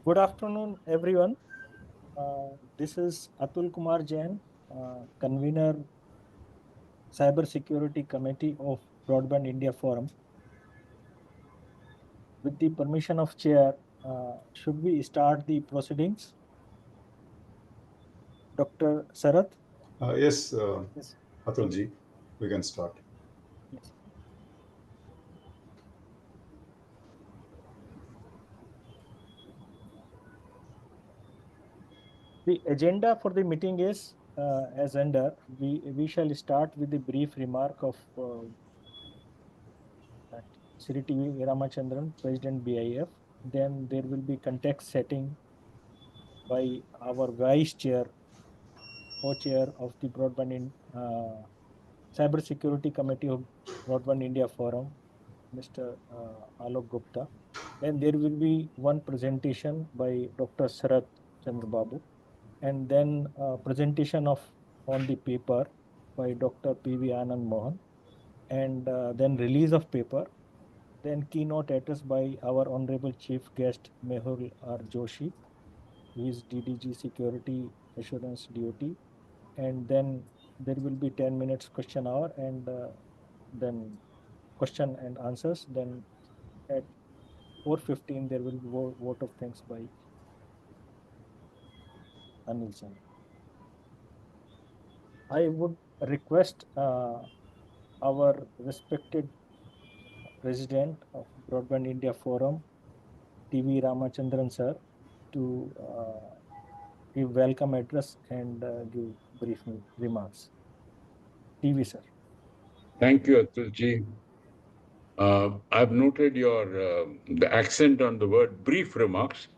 Good afternoon, everyone. This is Atul Kumar Jain, convener, Cyber Security Committee of Broadband India Forum. With the permission of Chair, should we start the proceedings? Dr. Sarath? Yes, Yes. Atulji, we can start. Yes. The agenda for the meeting is as under. We shall start with the brief remark of Sri T.V. Ramachandran, President BIF. Then there will be context setting by our Vice Chair, co-chair of the Cyber Security Committee of Broadband India Forum, Mr. Alok Gupta. Then there will be one presentation by Dr. Sarath Chandrababu, and then presentation of on the paper by Dr. P.V. Anand Mohan, and then release of paper, then keynote address by our Honorable Chief Guest Mehul R. Joshi, who is DDG Security Assurance DOT, and then there will be 10 minutes question hour, and then question and answers. Then at 4:15 there will be vote of thanks by Anil Sen. I would request our respected President of Broadband India Forum, T.V. Ramachandran sir, to give welcome address and give brief remarks. TV sir. Thank you, Atulji. I've noted your the accent on the word brief remarks,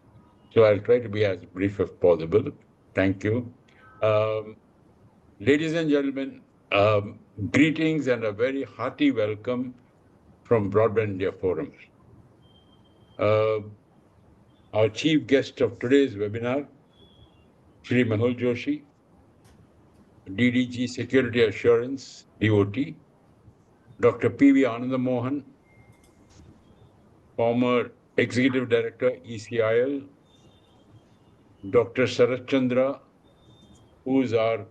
so I'll try to be as brief as possible. Thank you. Ladies and gentlemen, greetings and a very hearty welcome from Broadband India Forum. Our chief guest of today's webinar, Shri Mehul Joshi, DDG Security Assurance, DOT, Dr. P.V. Anand Mohan, former Executive Director, ECIL, Dr. Sarath Chandra, who is our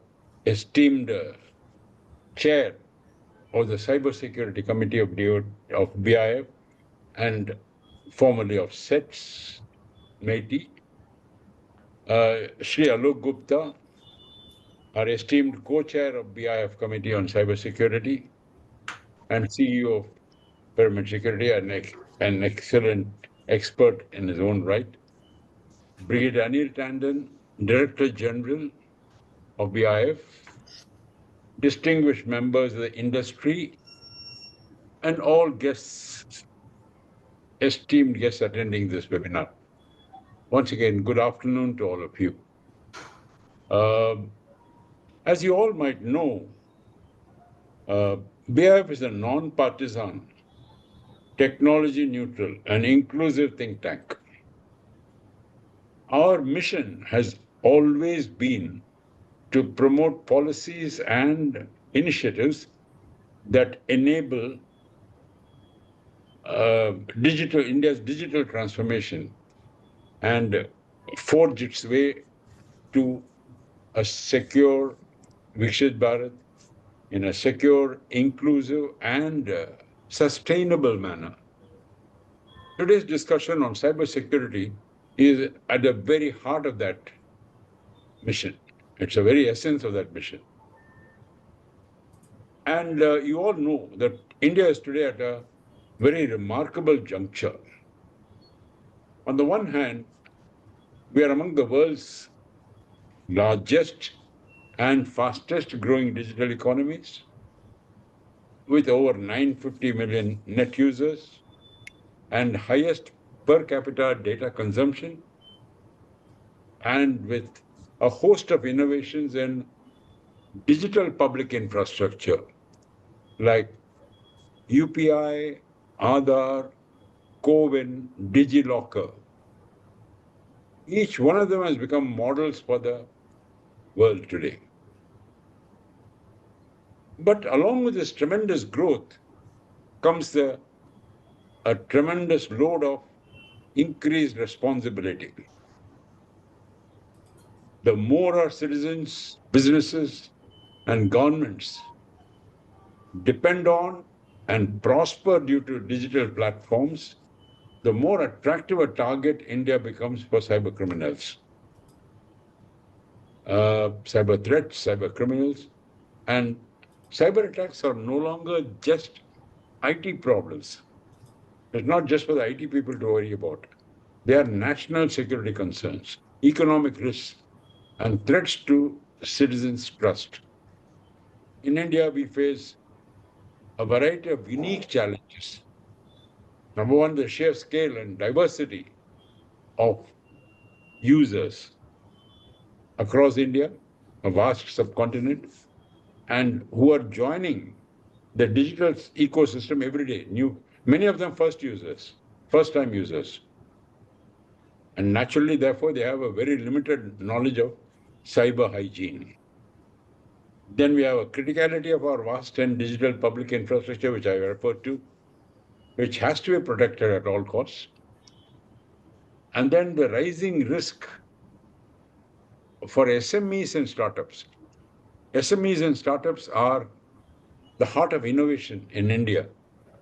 esteemed chair of the Cyber Security Committee of BIF and formerly of SETS, MAITI, Shri Alok Gupta, our esteemed co-chair of BIF Committee on Cybersecurity and CEO of Pyramid Security, an excellent expert in his own right, Brigadier Anil Tandon, Director General of BIF, distinguished members of the industry, and all guests, esteemed guests attending this webinar. Once again, good afternoon to all of you. As you all might know, BIF is a non-partisan, technology-neutral, and inclusive think tank. Our mission has always been to promote policies and initiatives that enable India's digital transformation and forge its way to a secure Viksit Bharat in a secure, inclusive, and sustainable manner. Today's discussion on cybersecurity is at the very heart of that mission. It's the very essence of that mission. And you all know that India is today at a very remarkable juncture. On the one hand, we are among the world's largest and fastest growing digital economies, with over 950 million net users and highest per capita data consumption, and with a host of innovations in digital public infrastructure like UPI, Aadhaar, CoWIN, DigiLocker. Each one of them has become models for the world today. But along with this tremendous growth comes a tremendous load of increased responsibility. The more our citizens, businesses, and governments depend on and prosper due to digital platforms, the more attractive a target India becomes for cyber criminals, cyber threats, cyber criminals. And cyber attacks are no longer just IT problems. It's not just for the IT people to worry about. They are national security concerns, economic risks, and threats to citizens' trust. In India, we face a variety of unique challenges. Number one, the sheer scale and diversity of users across India, a vast subcontinent, and who are joining the digital ecosystem every day. Many of them first time users. And naturally, therefore, they have a very limited knowledge of cyber hygiene. Then we have a criticality of our vast and digital public infrastructure, which I referred to, which has to be protected at all costs. And then the rising risk for SMEs and startups. SMEs and startups are the heart of innovation in India,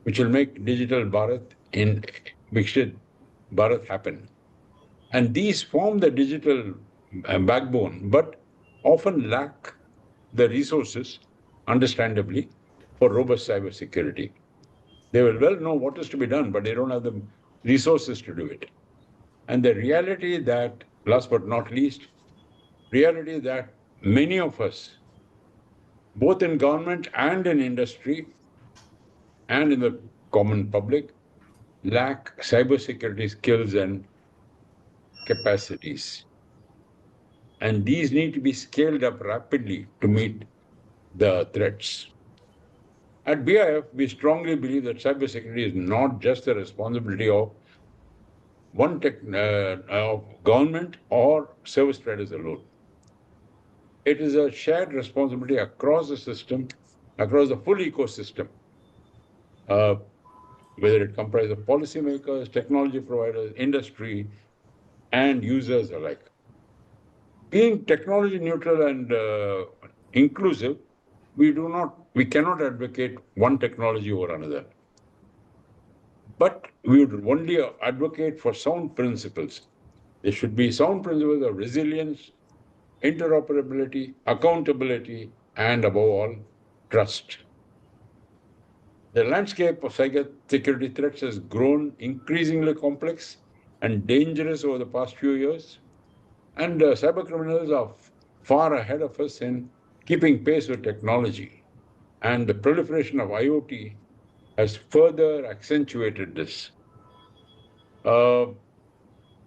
which will make digital Bharat in Viksit Bharat happen. And these form the digital backbone, but often lack the resources, understandably, for robust cybersecurity. They will well know what is to be done, but they don't have the resources to do it. And the reality that, last but not least, reality that many of us, both in government and in industry and in the common public, lack cybersecurity skills and capacities. And these need to be scaled up rapidly to meet the threats. At BIF, we strongly believe that cybersecurity is not just the responsibility of of government or service providers alone. It is a shared responsibility across the system, across the full ecosystem, uh, whether it comprises of policymakers, technology providers, industry, and users alike. Being technology neutral and inclusive, we cannot advocate one technology over another. But we would only advocate for sound principles. There should be sound principles of resilience, interoperability, accountability, and above all, trust. The landscape of cybersecurity threats has grown increasingly complex and dangerous over the past few years, and cyber criminals are far ahead of us in keeping pace with technology. And the proliferation of IoT has further accentuated this. Uh,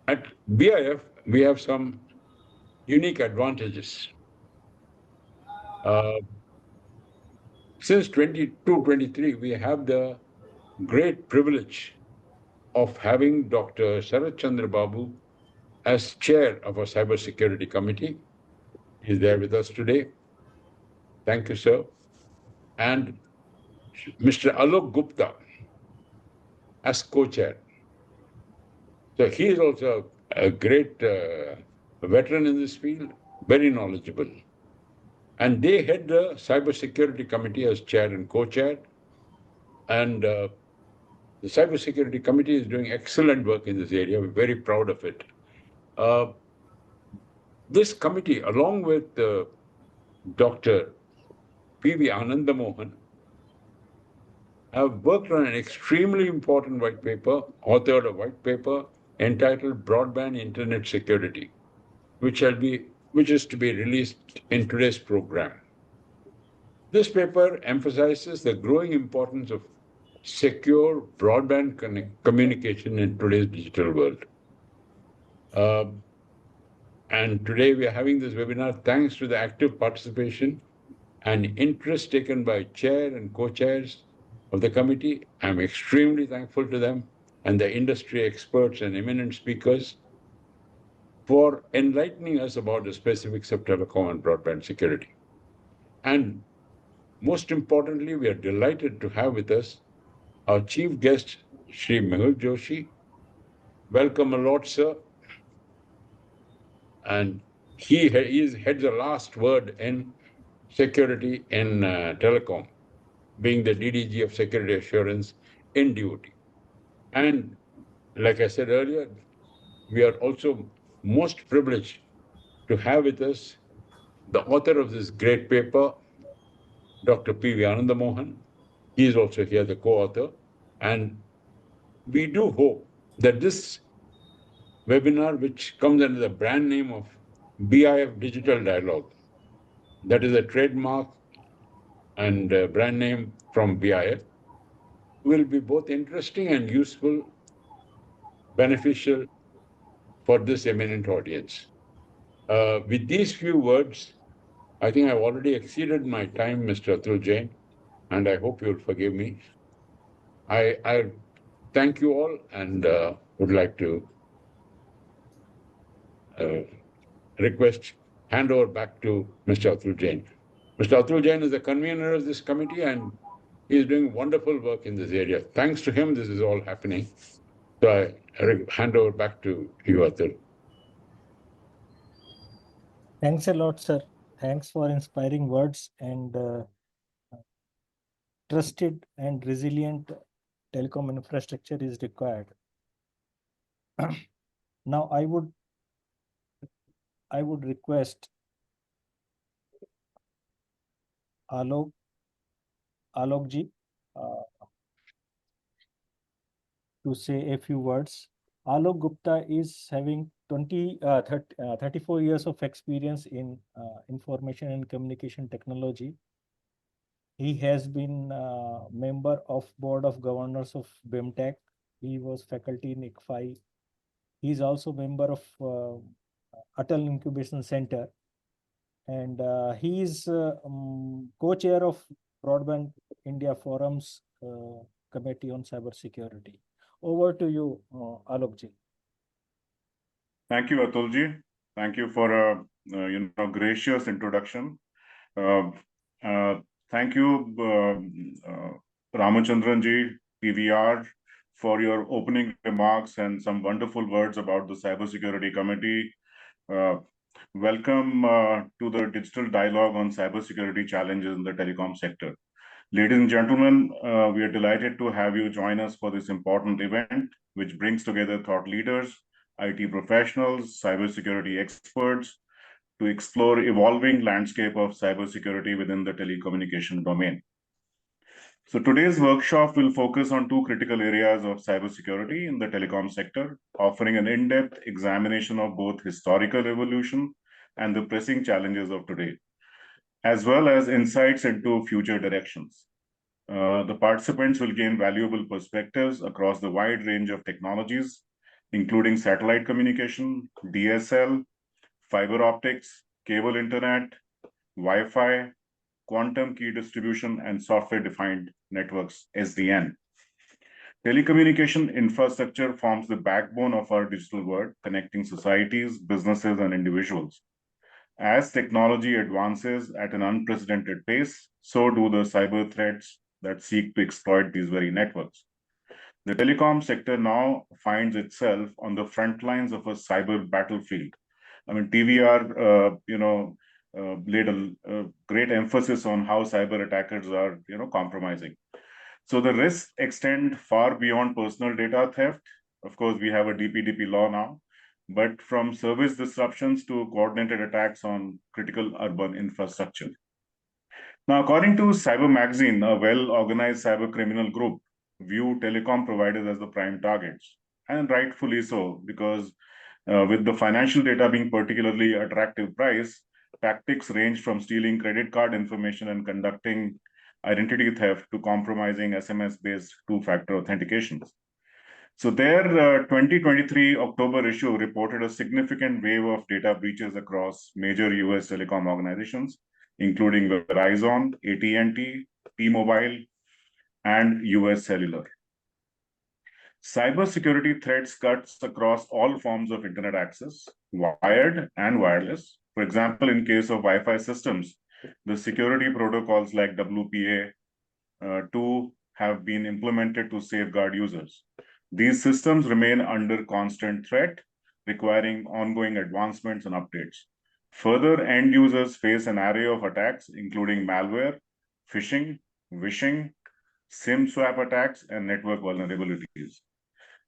at BIF, we have some unique advantages. Uh, since 22-23, we have the great privilege of having Dr. Sarath Chandra Babu as chair of our cybersecurity committee. He's there with us today. Thank you, sir. And Mr. Alok Gupta as co-chair. So he is also a great veteran in this field, very knowledgeable. And they head the cybersecurity committee as chair and co-chair. And the cybersecurity committee is doing excellent work in this area. We're very proud of it. Uh, this committee, along with Dr. P.V. Anandamohan, have worked on an extremely important white paper, authored a white paper entitled Broadband Internet Security, which is to be released in today's program. This paper emphasizes the growing importance of secure broadband communication in today's digital world. And today we are having this webinar thanks to the active participation and interest taken by chair and co-chairs of the committee. I'm extremely thankful to them and the industry experts and eminent speakers for enlightening us about the specifics of telecom and broadband security. And most importantly, we are delighted to have with us our chief guest, Sri Mehul Joshi. Welcome a lot, sir. And he had the last word in security in telecom, being the DDG of security assurance in duty. And like I said earlier, we are also most privileged to have with us the author of this great paper, Dr. P.V. Anandamohan. He is also here, the co-author. And we do hope that this webinar, which comes under the brand name of BIF Digital Dialogue, that is a trademark and brand name from BIF, will be both interesting and useful, beneficial for this eminent audience. With these few words, I think I've already exceeded my time, Mr. Atul Jain, and I hope you'll forgive me. I thank you all and would like to uh, hand over back to Mr. Atul Jain. Mr. Atul Jain is the convener of this committee and he is doing wonderful work in this area. Thanks to him, this is all happening. So I hand over back to you, Atul. Thanks a lot, sir. Thanks for inspiring words and trusted and resilient telecom infrastructure is required. Now, I would request Alokji to say a few words. Alok Gupta is having 34 years of experience in information and communication technology. He has been a member of Board of Governors of BIMTech. He was faculty in ICFI. He is also member of Atal Incubation Center. And he is co-chair of Broadband India Forum's Committee on Cybersecurity. Over to you, Alokji. Thank you, Atulji. Thank you for a gracious introduction. Thank you, Ramachandranji, PVR, for your opening remarks and some wonderful words about the Cybersecurity Committee. Welcome to the digital dialogue on cybersecurity challenges in the telecom sector. Ladies and gentlemen, we are delighted to have you join us for this important event, which brings together thought leaders, IT professionals, cybersecurity experts to explore evolving landscape of cybersecurity within the telecommunication domain. So today's workshop will focus on two critical areas of cybersecurity in the telecom sector, offering an in-depth examination of both historical evolution and the pressing challenges of today, as well as insights into future directions. The participants will gain valuable perspectives across the wide range of technologies, including satellite communication, DSL, fiber optics, cable internet, Wi-Fi, quantum key distribution, and software-defined networks, SDN. Telecommunication infrastructure forms the backbone of our digital world, connecting societies, businesses, and individuals. As technology advances at an unprecedented pace, so do the cyber threats that seek to exploit these very networks. The telecom sector now finds itself on the front lines of a cyber battlefield. I mean, TVR, laid a great emphasis on how cyber attackers are, compromising. So the risks extend far beyond personal data theft. Of course, we have a DPDP law now, but from service disruptions to coordinated attacks on critical urban infrastructure. Now, according to Cyber Magazine, a well-organized cyber criminal group view telecom providers as the prime targets, and rightfully so, because with the financial data being particularly attractive price, tactics range from stealing credit card information and conducting identity theft to compromising SMS-based two-factor authentications. So their 2023 October issue reported a significant wave of data breaches across major US telecom organizations, including Verizon, AT&T, T-Mobile, and US Cellular. Cybersecurity threats cuts across all forms of internet access, wired and wireless. For example, in case of Wi-Fi systems, the security protocols like WPA2 have been implemented to safeguard users. These systems remain under constant threat, requiring ongoing advancements and updates. Further, end users face an array of attacks, including malware, phishing, vishing, SIM swap attacks, and network vulnerabilities.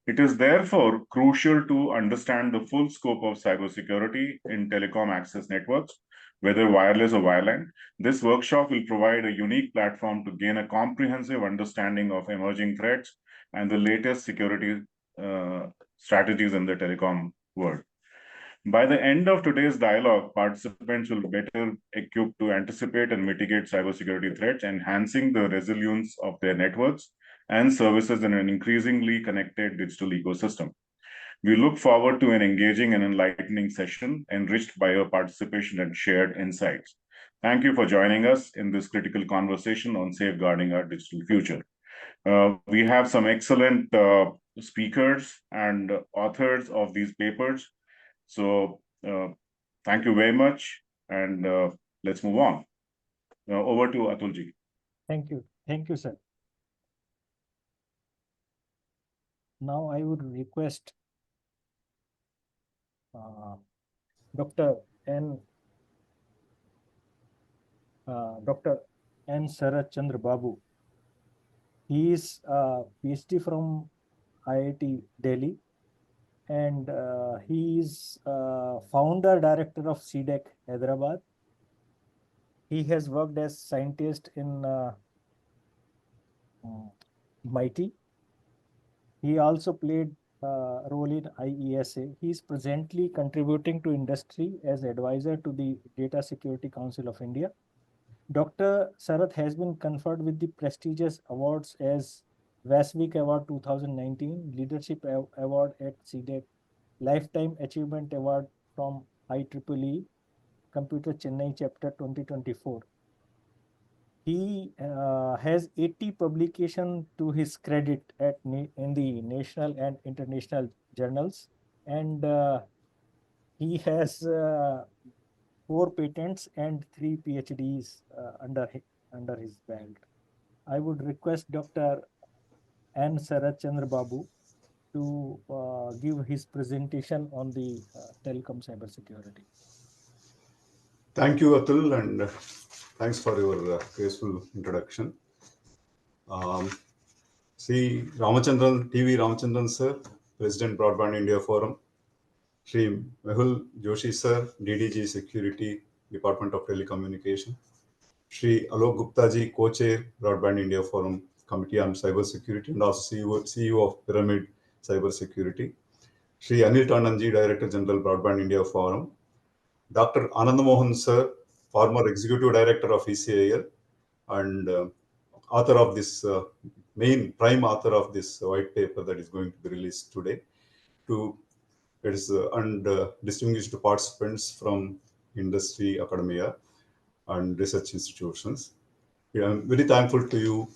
It is therefore crucial to understand the full scope of cybersecurity in telecom access networks, whether wireless or wireline. This workshop will provide a unique platform to gain a comprehensive understanding of emerging threats and the latest security strategies in the telecom world. By the end of today's dialogue, participants will be better equipped to anticipate and mitigate cybersecurity threats, enhancing the resilience of their networks and services in an increasingly connected digital ecosystem. We look forward to an engaging and enlightening session enriched by your participation and shared insights. Thank you for joining us in this critical conversation on safeguarding our digital future. We have some excellent speakers and authors of these papers. So thank you very much, and let's move on. Over to Atulji. Thank you, sir. Now I would request Dr. N. Sarat Chandra Babu. He is a PhD from IIT Delhi, and he is founder director of CDEC Hyderabad. He has worked as scientist in MIT. He also played a role in IESA. He is presently contributing to industry as advisor to the Data Security Council of India. Dr. Sarat has been conferred with the prestigious awards as Vasvik Award 2019, Leadership Award at CDEC, Lifetime Achievement Award from IEEE, Computer Chennai Chapter 2024. He has 80 publications to his credit in the national and international journals, and he has 4 patents and 3 PhDs under his belt. I would request Dr. N. Sarat Chandra Babu to give his presentation on the telecom cybersecurity. Thank you, Atul, and thanks for your graceful introduction. Sri Ramachandran, TV Ramachandran sir, President Broadband India Forum, Sri Mehul Joshi sir, DDG Security, Department of Telecommunication, Sri Alok Gupta ji, Co-Chair, Broadband India Forum Committee on Cyber Security, and also CEO of Pyramid Cyber Security, Sri Anil Tandon ji, Director General, Broadband India Forum, Dr. Anand Mohan sir, former Executive Director of ECIL, and author of this main prime author of this white paper that is going to be released today. And distinguished participants from industry, academia, and research institutions. I'm very thankful to you,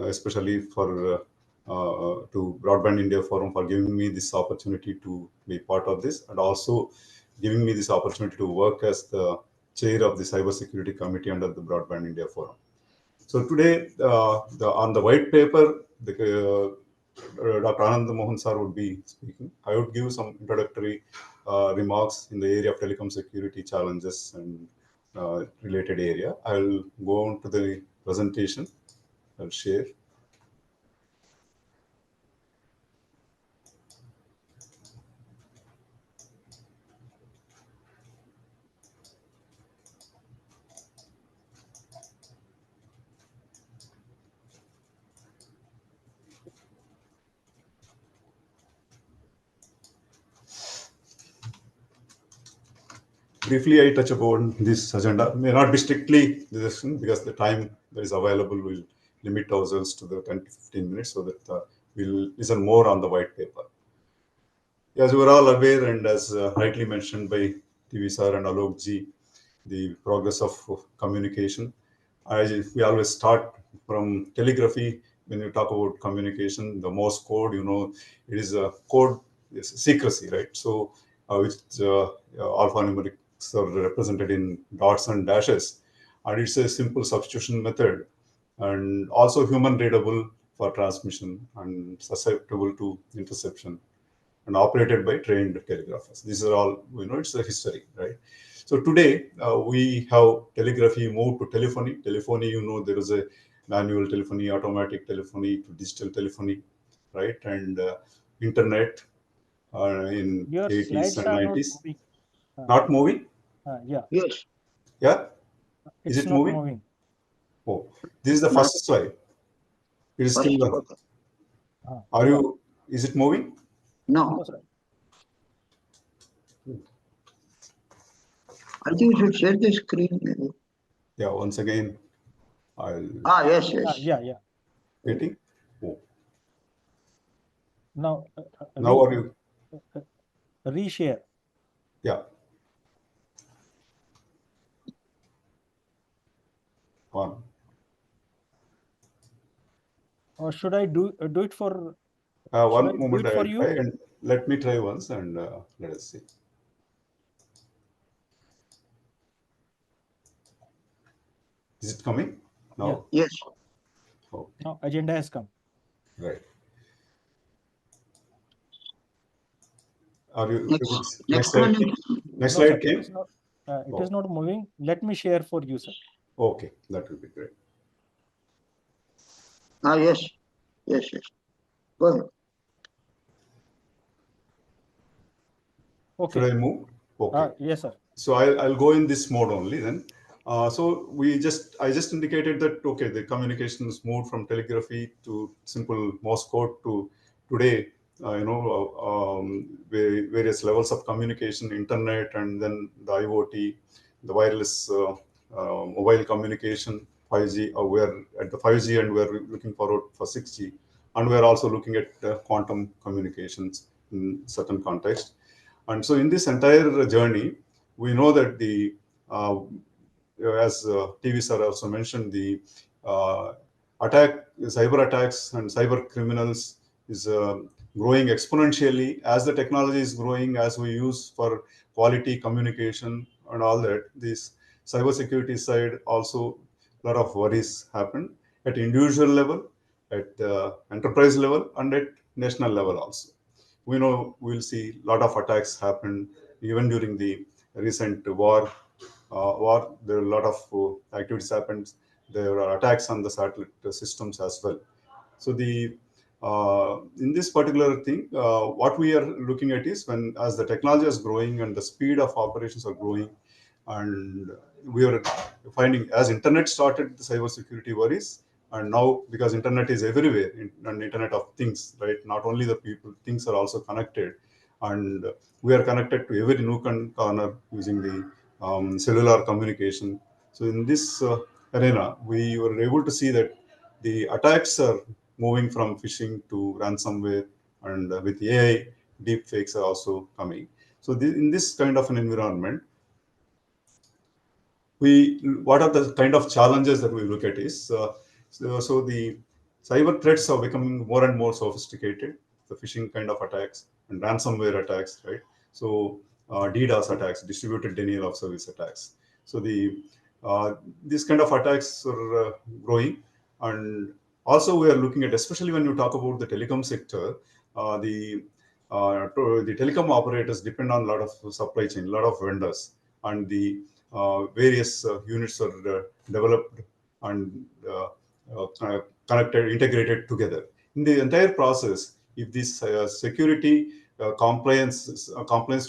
especially for to Broadband India Forum for giving me this opportunity to be part of this, and also giving me this opportunity to work as the chair of the Cybersecurity Committee under the Broadband India Forum. So today, on the white paper, Dr. Anand Mohan sir would be speaking. I would give some introductory remarks in the area of telecom security challenges and related area. I'll go on to the presentation. I'll share. Briefly, I touch upon this agenda. May not be strictly this because the time that is available will limit ourselves to the 10 to 15 minutes so that we'll listen more on the white paper. As you are all aware, and as rightly mentioned by TV sir and Alok ji, the progress of communication. We always start from telegraphy. When you talk about communication, the Morse code, it is a code, it's secrecy, right? So, which alphanumerics are represented in dots and dashes, and it's a simple substitution method, and also human readable for transmission and susceptible to interception, and operated by trained telegraphers. These are all, it's a history, right? So today we have telegraphy moved to telephony. Telephony, there is a manual telephony, automatic telephony to digital telephony, right? And internet in Your 80s slides and are not 90s. moving. Not moving? Yeah, Yes, Yeah? Is it's it not moving? moving. Oh, this is the not first slide. It is first. still there. Okay. Are Yeah. you, is it moving? No, No, sir. I think you should share the screen. Maybe. Yeah, once again, I'll Yes, yes. Yeah. getting. Oh, Now, now are you? reshare. Yeah. One. Or should I do it for? Should I One do moment, it for I'll you? try and let me try once and let us see. Is it coming now? Yes. Oh, Now agenda has come. right. Are you? Next, Next next slide. one is Next No, sir. slide It came. is not. It is Oh, not moving. Let me share for you, sir. okay, that will be great. yes, yes. Go ahead. Should Okay. I move? Okay. Yes, sir. So I'll go in this mode only then. So I just indicated that, okay, the communications moved from telegraphy to simple Morse code to today, various levels of communication, internet, and then the IoT, the wireless mobile communication, 5G. We're at the 5G and we're looking forward for 6G. And we're also looking at quantum communications in certain context. And so in this entire journey, we know that as TV sir also mentioned, the uh, cyber attacks and cyber criminals is growing exponentially as the technology is growing, as we use for quality communication and all that. This cybersecurity side also, a lot of worries happen at individual level, at enterprise level, and at national level also. We know we'll see a lot of attacks happen even during the recent war. There are a lot of activities happened. There are attacks on the satellite systems as well. So the in this particular thing, what we are looking at is when as the technology is growing and the speed of operations are growing, and we are finding as internet started the cybersecurity worries, and now because internet is everywhere and internet of things, right? Not only the people, things are also connected, and we are connected to every nook and corner using the cellular communication. So in this arena, we were able to see that the attacks are moving from phishing to ransomware, and with AI, deep fakes are also coming. So in this kind of an environment, what are the kind of challenges that we look at is so the cyber threats are becoming more and more sophisticated, the phishing kind of attacks and ransomware attacks, right? So DDoS attacks, distributed denial of service attacks. So these kind of attacks are growing, and also we are looking at, especially when you talk about the telecom sector, the telecom operators depend on a lot of supply chain, a lot of vendors, and the various units are developed and connected, integrated together. In the entire process, if this security compliance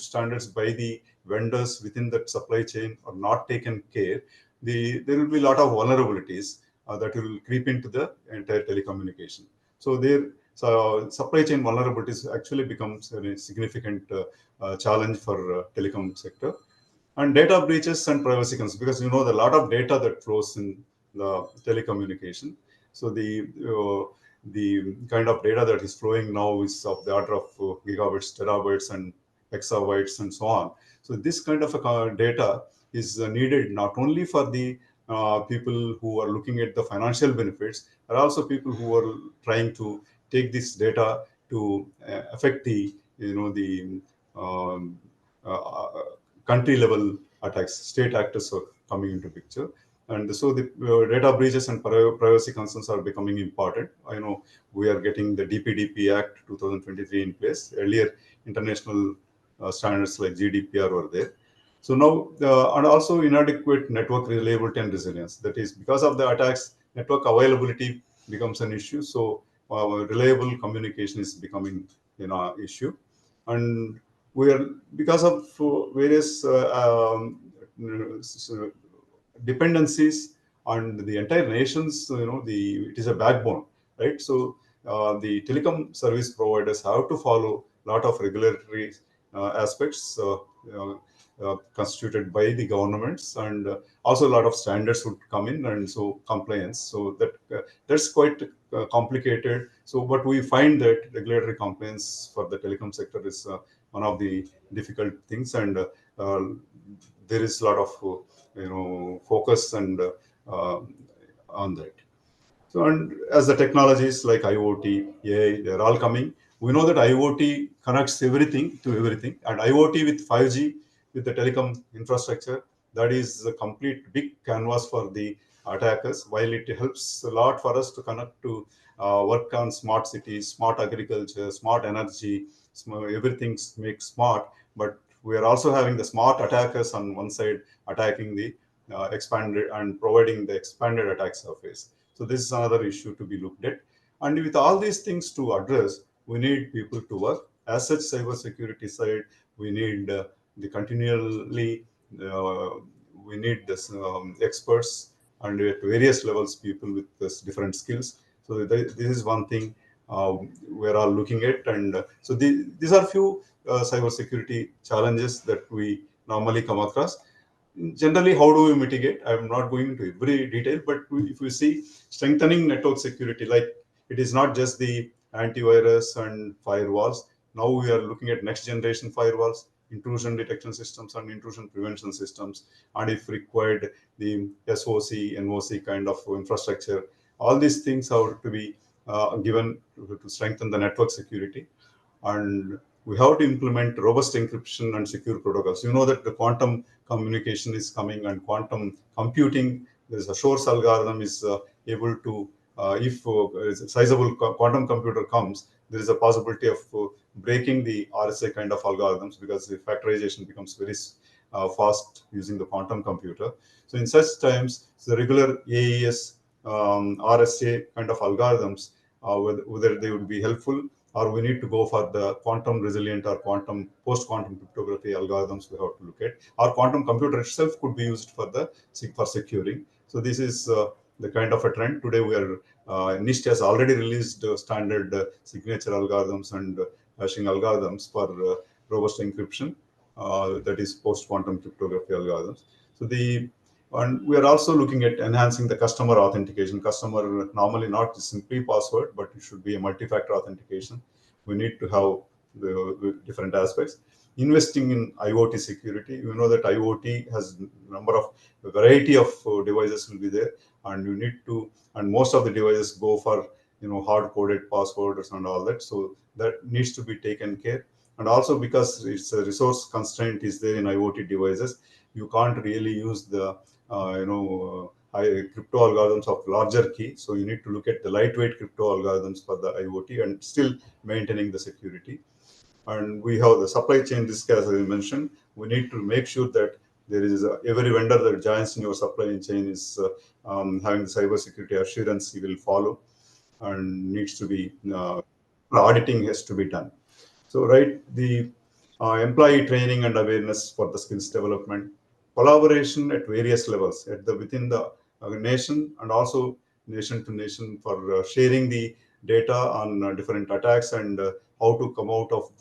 standards by the vendors within that supply chain are not taken care, there will be a lot of vulnerabilities that will creep into the entire telecommunication. So supply chain vulnerabilities actually becomes a significant challenge for telecom sector, and data breaches and privacy concerns, because the lot of data that flows in the telecommunication. So the kind of data that is flowing now is of the order of gigabits, terabytes, and exabytes, and so on. So this kind of data is needed not only for the people who are looking at the financial benefits, but also people who are trying to take this data to affect the um, uh, country level attacks, state actors are coming into picture. And so the data breaches and privacy concerns are becoming important. I know we are getting the DPDP Act 2023 in place. Earlier, international standards like GDPR were there. So now, and also inadequate network reliability and resilience. That is, because of the attacks, network availability becomes an issue. So reliable communication is becoming, issue, and we are, because of various dependencies on the entire nations. It is a backbone, right? So the telecom service providers have to follow a lot of regulatory aspects constituted by the governments, and also a lot of standards would come in, and so compliance. So that's quite complicated. So, but we find that regulatory compliance for the telecom sector is one of the difficult things, and uh, there is a lot of focus and uh, on that. So, and as the technologies like IoT, AI, they're all coming. We know that IoT connects everything to everything, and IoT with 5G, with the telecom infrastructure, that is a complete big canvas for the attackers. While it helps a lot for us to connect to work on smart cities, smart agriculture, smart energy, everything makes smart. But we are also having the smart attackers on one side attacking the expanded and providing the expanded attack surface. So this is another issue to be looked at. And with all these things to address, we need people to work. As such, cybersecurity side, we need the continually, uh, we need this experts, and at various levels, people with this different skills. So this is one thing we're all looking at. And so these are few cybersecurity challenges that we normally come across. Generally, how do we mitigate? I'm not going into every detail, but if we see strengthening network security, like it is not just the antivirus and firewalls. Now we are looking at next generation firewalls, intrusion detection systems, and intrusion prevention systems, and if required, the SOC, NOC kind of infrastructure. All these things have to be given to strengthen the network security. And we have to implement robust encryption and secure protocols. You know that the quantum communication is coming, and quantum computing, there's a source algorithm is able to, if a sizable quantum computer comes, there is a possibility of breaking the RSA kind of algorithms, because the factorization becomes very fast using the quantum computer. So in such times, the regular AES, RSA kind of algorithms, whether they would be helpful, or we need to go for the quantum resilient or quantum post-quantum cryptography algorithms we have to look at. Or quantum computer itself could be used for securing. So this is the kind of a trend. Today we are, NIST has already released standard signature algorithms and hashing algorithms for robust encryption, that is post-quantum cryptography algorithms. So and we are also looking at enhancing the customer authentication. Customer normally not simply password, but it should be a multi-factor authentication. We need to have the different aspects. Investing in IoT security. You know that IoT has a variety of devices will be there, and you need to, and most of the devices go for hard-coded passwords and all that. So that needs to be taken care. And also, because it's a resource constraint is there in IoT devices, you can't really use the crypto algorithms of larger key. So you need to look at the lightweight crypto algorithms for the IoT and still maintaining the security. And we have the supply chain risk, as I mentioned. We need to make sure that there is every vendor that joins in your supply chain is having the cybersecurity assurance he will follow, and needs to be auditing has to be done. So, right, the employee training and awareness for the skills development, collaboration at various levels, within the nation, and also nation to nation, for sharing the data on different attacks, and how to come out of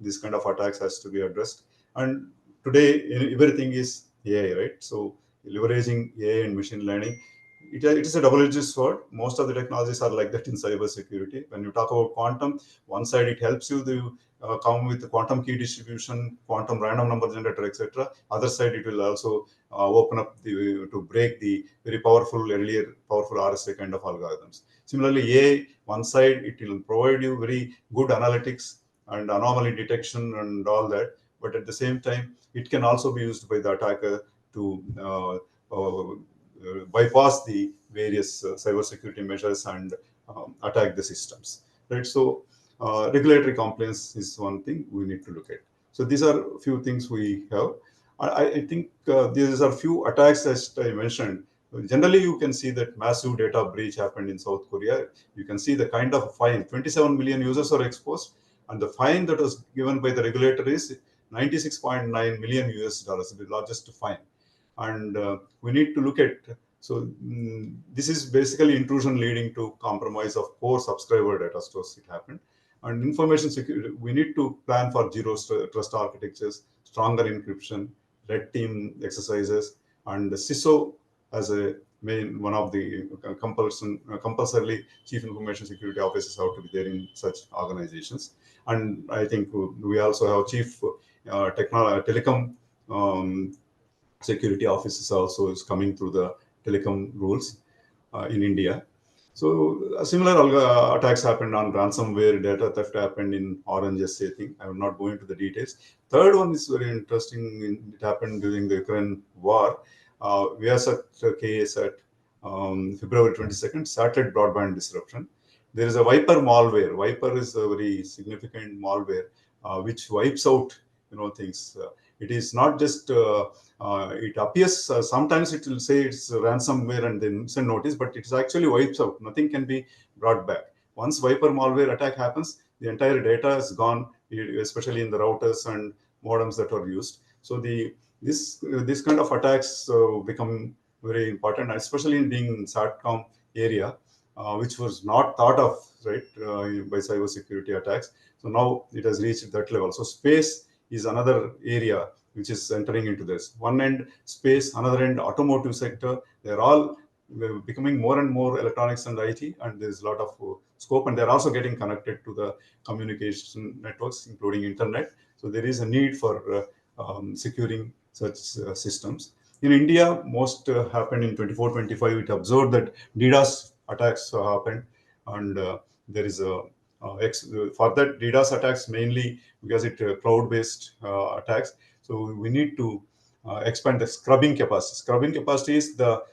this kind of attacks has to be addressed. And today, everything is AI, right? So leveraging AI and machine learning, it is a double-edged sword. Most of the technologies are like that in cybersecurity. When you talk about quantum, one side it helps you to come with the quantum key distribution, quantum random number generator, etc. Other side, it will also open up to break the very powerful, earlier powerful RSA kind of algorithms. Similarly, AI, one side, it will provide you very good analytics and anomaly detection and all that. But at the same time, it can also be used by the attacker to bypass the various cybersecurity measures and attack the systems. Right. So regulatory compliance is one thing we need to look at. So these are a few things we have. I think these are few attacks as I mentioned. Generally, you can see that massive data breach happened in South Korea. You can see the kind of fine. 27 million users are exposed, and the fine that was given by the regulator is 96.9 million US dollars, the largest fine. And we need to look at, so this is basically intrusion leading to compromise of core subscriber data stores. It happened. And information security, we need to plan for zero trust architectures, stronger encryption, red team exercises, and the CISO as a main one of the compulsorily chief information security officers have to be there in such organizations. And I think we also have chief telecom security officers also is coming through the telecom rules in India. So similar attacks happened on ransomware, data theft happened in Orange SA thing. I will not go into the details. Third one is very interesting. It happened during the Ukraine war. We have such a case at February 22nd, satellite broadband disruption. There is a Viper malware. Viper is a very significant malware which wipes out things. It is not just it appears sometimes it will say it's ransomware and then send notice, but it actually wipes out. Nothing can be brought back. Once Viper malware attack happens, the entire data is gone, especially in the routers and modems that are used. So this kind of attacks become very important, especially in being SATCOM area, which was not thought of by cybersecurity attacks. So now it has reached that level. So space is another area which is entering into this. One end space, another end automotive sector. They're all becoming more and more electronics and IT, and there's a lot of scope, and they're also getting connected to the communication networks, including internet. So there is a need for securing such systems. In India, most happened in 24-25. It observed that DDoS attacks happened, and there is a for that DDoS attacks mainly because it cloud-based attacks. So we need to expand the scrubbing capacity. Scrubbing capacity is the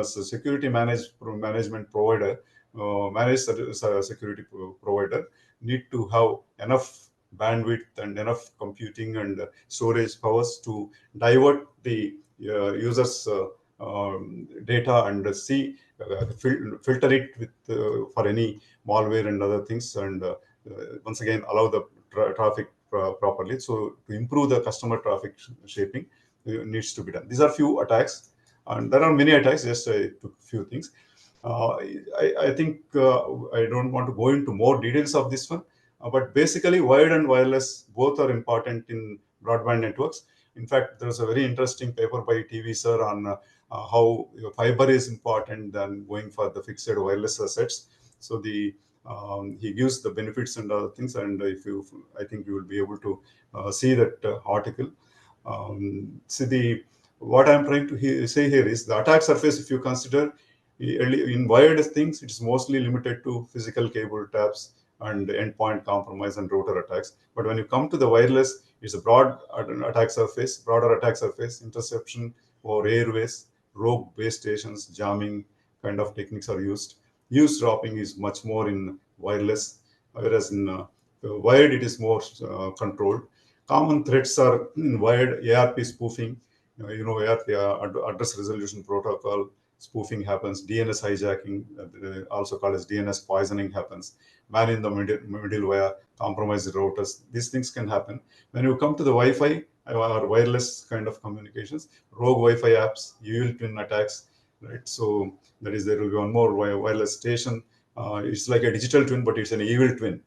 security management provider, managed security provider need to have enough bandwidth and enough computing and storage powers to divert the users' data and see filter it with for any malware and other things, and once again allow the traffic properly. So to improve the customer traffic shaping needs to be done. These are few attacks, and there are many attacks. Just I took few things. I think I don't want to go into more details of this one, but basically wired and wireless both are important in broadband networks. In fact, there was a very interesting paper by TV sir on how fiber is important than going for the fixed wireless assets. So he gives the benefits and other things, and I think you will be able to see that article. See what I'm trying to say here is the attack surface. If you consider in wired things, it's mostly limited to physical cable taps and endpoint compromise and router attacks. But when you come to the wireless, it's a broader attack surface, interception or airways, rogue base stations, jamming kind of techniques are used. Eavesdropping is much more in wireless, whereas in wired it is more controlled. Common threats are in wired ARP spoofing. ARP address resolution protocol spoofing happens. DNS hijacking, also called as DNS poisoning, happens. Man in the middleware, compromised routers. These things can happen. When you come to the Wi-Fi or wireless kind of communications, rogue Wi-Fi apps, evil twin attacks, right? So there will be one more wireless station. It's like a digital twin, but it's an evil twin.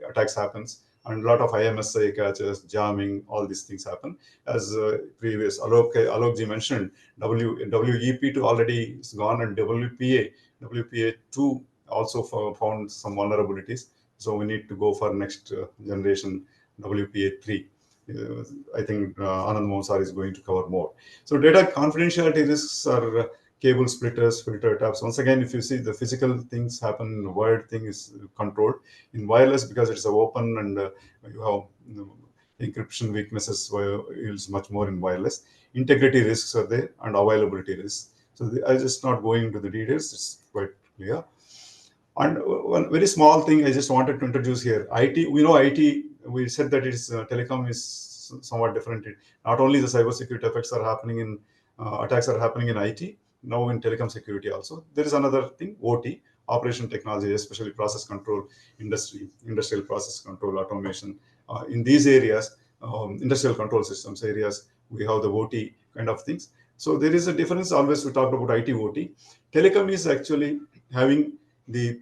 Attacks happens, and a lot of IMSI catches, jamming, all these things happen. As previous Alokji mentioned, WEP2 already is gone, and WPA2 also found some vulnerabilities. So we need to go for next generation WPA3. I think Anand Monsar is going to cover more. So data confidentiality risks are cable splitters, filter taps. Once again, if you see the physical things happen, the wired thing is controlled. In wireless, because it's open and you have encryption weaknesses is much more in wireless. Integrity risks are there and availability risks. So I just not going into the details. It's quite clear. And one very small thing I just wanted to introduce here. IT, we know IT. We said that it's telecom is somewhat different. Not only the cybersecurity effects are happening in attacks are happening in IT, now in telecom security also. There is another thing, OT, operation technology, especially process control, industrial process control, automation. In these areas, industrial control systems areas, we have the OT kind of things. So there is a difference. Always we talked about IT, OT. Telecom is actually having the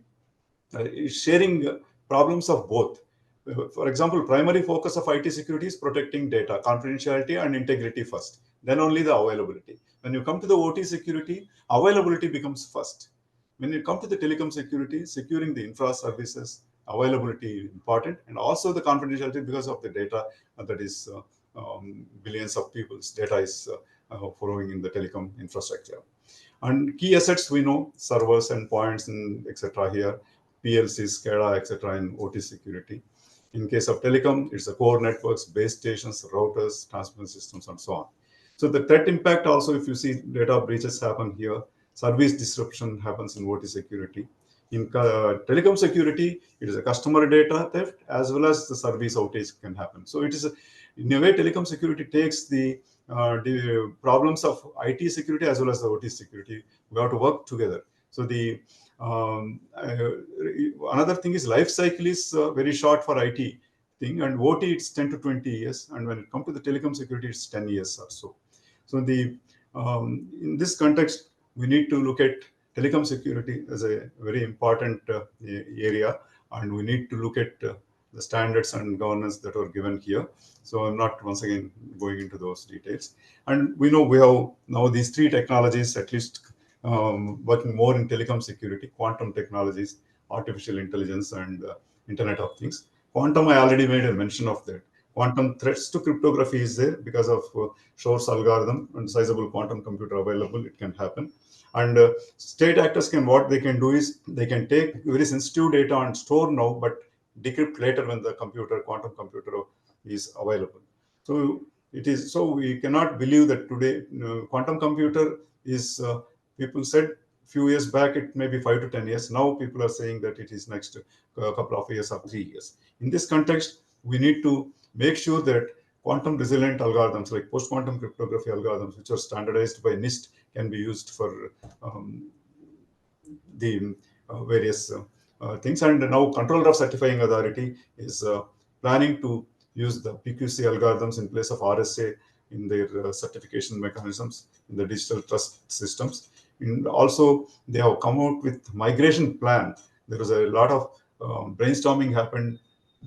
sharing problems of both. For example, primary focus of IT security is protecting data, confidentiality and integrity first, then only the availability. When you come to the OT security, availability becomes first. When you come to the telecom security, securing the infra services, availability important, and also the confidentiality because of the data that is billions of people's data is following in the telecom infrastructure. And key assets we know, servers and points and etc. here, PLCs, SCADA, etc. in OT security. In case of telecom, it's the core networks, base stations, routers, transmission systems, and so on. So the threat impact also, if you see data breaches happen here, service disruption happens in OT security. In telecom security, it is a customer data theft as well as the service outage can happen. So it is, in a way, telecom security takes the problems of IT security as well as the OT security. We have to work together. So the another thing is life cycle is very short for IT thing, and OT it's 10 to 20 years, and when it comes to the telecom security, it's 10 years or so. So the in this context, we need to look at telecom security as a very important area, and we need to look at the standards and governance that are given here. So I'm not once again going into those details. And we know we have now these three technologies at least working more in telecom security: quantum technologies, artificial intelligence, and Internet of Things. Quantum, I already made a mention of that. Quantum threats to cryptography is there because of Shor's algorithm and sizable quantum computer available. It can happen. And state actors can, what they can do is they can take very sensitive data and store now, but decrypt later when the quantum computer is available. So it is, so we cannot believe that today quantum computer is, people said a few years back it may be 5 to 10 years. Now people are saying that it is next couple of years or 3 years. In this context, we need to make sure that quantum resilient algorithms like post-quantum cryptography algorithms, which are standardized by NIST, can be used for the various things. And now Controller of Certifying Authority is planning to use the PQC algorithms in place of RSA in their certification mechanisms in the digital trust systems. And also, they have come out with migration plan. There was a lot of brainstorming happened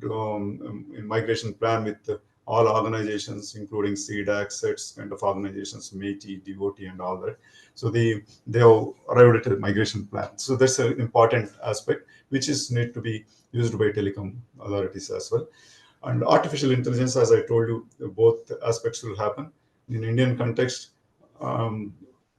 in migration plan with all organizations, including CDAC, SETS kind of organizations, METI, DOT, and all that. So they have arrived at a migration plan. So that's an important aspect which is need to be used by telecom authorities as well. And artificial intelligence, as I told you, both aspects will happen. In Indian context,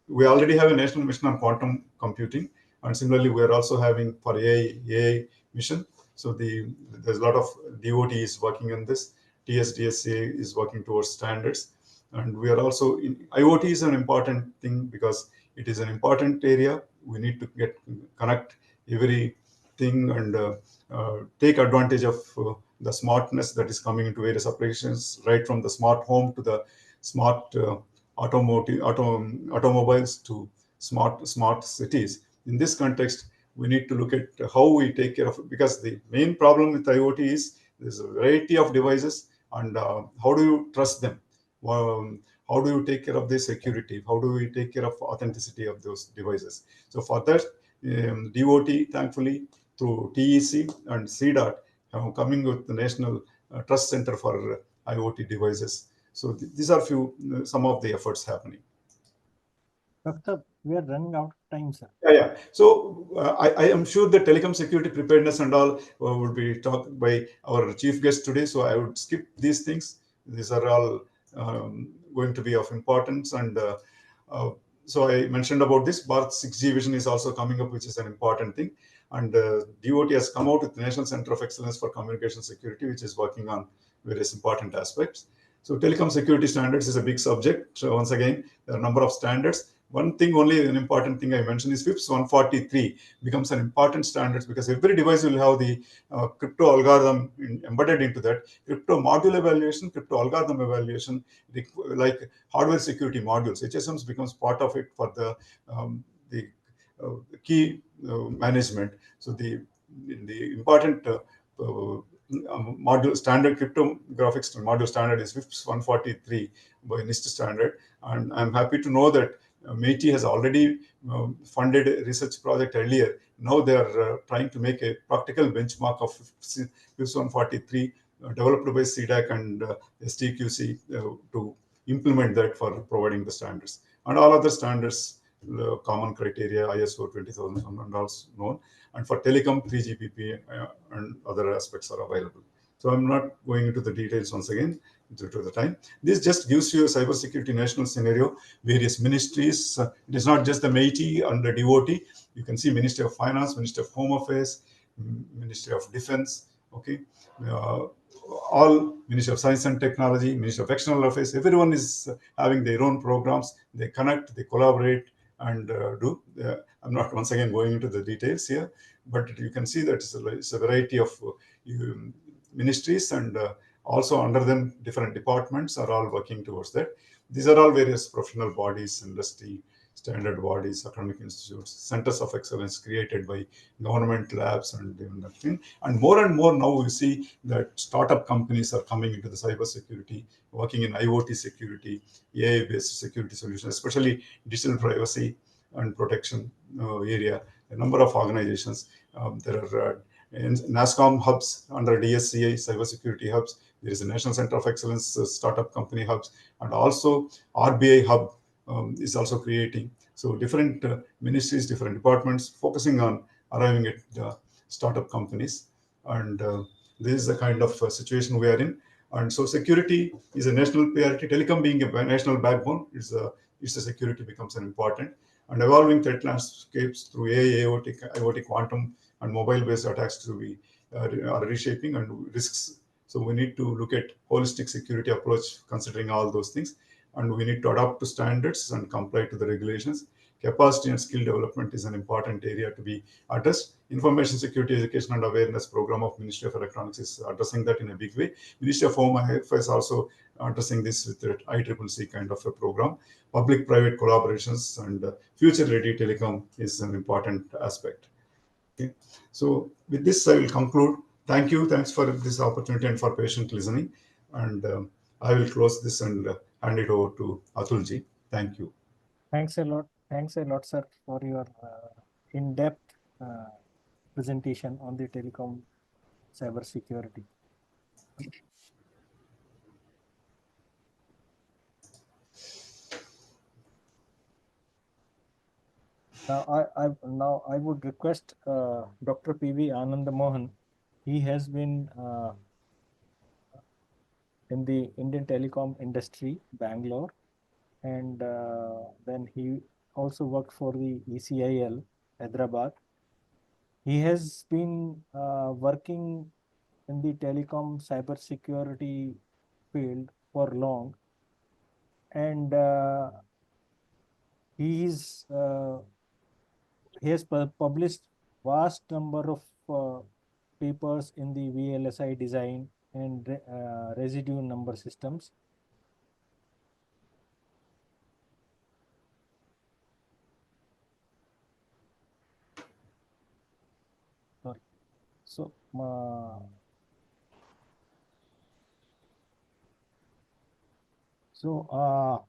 we already have a national mission on quantum computing, and similarly, we are also having for AI mission. So there's a lot of DOT is working on this. TSDSA is working towards standards, and we are also in IoT is an important thing because it is an important area. We need to connect everything and take advantage of the smartness that is coming into various applications, right from the smart home to the smart automobiles to smart cities. In this context, we need to look at how we take care of it, because the main problem with IoT is there's a variety of devices, and how do you trust them? How do you take care of their security? How do we take care of authenticity of those devices? So for that, DOT, thankfully, through TEC and CDOT, coming with the National Trust Center for IoT devices. So these are some of the efforts happening. Doctor, we are running out of time, sir. Yeah. So I am sure that telecom security preparedness and all would be talked by our chief guest today. So I would skip these things. These are all going to be of importance. And so I mentioned about this. Bharat 6G vision is also coming up, which is an important thing. And DOT has come out with the National Center of Excellence for Communication Security, which is working on various important aspects. So telecom security standards is a big subject. So once again, there are a number of standards. One thing only, an important thing I mentioned is FIPS 143 becomes an important standard because every device will have the crypto algorithm embedded into that. Crypto module evaluation, crypto algorithm evaluation, like hardware security modules. HSMs becomes part of it for the key management. So the important module standard cryptographic module standard is FIPS 143 by NIST standard, and I'm happy to know that MeitY has already funded a research project earlier. Now they are trying to make a practical benchmark of FIPS 143 developed by CDAC and STQC to implement that for providing the standards. And all other standards, common criteria, ISO 20000 and also known. And for telecom, 3GPP and other aspects are available. So I'm not going into the details once again due to the time. This just gives you a cybersecurity national scenario, various ministries. It is not just the MeitY and the DOT. You can see Ministry of Finance, Ministry of Home Affairs, Ministry of Defense, okay, all Ministry of Science and Technology, Ministry of External Affairs. Everyone is having their own programs. They connect, they collaborate, and do. I'm not once again going into the details here, but you can see that it's a variety of ministries, and also under them different departments are all working towards that. These are all various professional bodies, industry standard bodies, academic institutes, centers of excellence created by government labs and everything. And more now we see that startup companies are coming into the cybersecurity, working in IoT security, AI-based security solutions, especially digital privacy and protection area. A number of organizations. There are NASCOM hubs under DSCI, cybersecurity hubs. There is a National Center of Excellence startup company hubs, and also RBI hub is also creating. So different ministries, different departments focusing on arriving at startup companies. And this is the kind of situation we are in. And so security is a national priority. Telecom being a national backbone, it's a security becomes an important. And evolving threat landscapes through AI, IoT, quantum, and mobile-based attacks to be are reshaping and risks. So we need to look at holistic security approach considering all those things, and we need to adapt to standards and comply to the regulations. Capacity and skill development is an important area to be addressed. Information security education and awareness program of Ministry of Electronics is addressing that in a big way. Ministry of Home Affairs also addressing this with the ICCC kind of a program. Public-private collaborations and future-ready telecom is an important aspect. Okay. So with this, I will conclude. Thank you. Thanks for this opportunity and for patient listening. And I will close this and hand it over to Atulji. Thank you. Thanks a lot. Thanks a lot, sir, for your in-depth presentation on the telecom cybersecurity. Now I would request Dr. P.V. Anand Mohan. He has been in the Indian telecom industry, Bangalore, and then he also worked for the ECIL, Hyderabad. He has been working in the telecom cybersecurity field for long, and he is he has published vast number of papers in the VLSI design and residue number systems. Sorry. So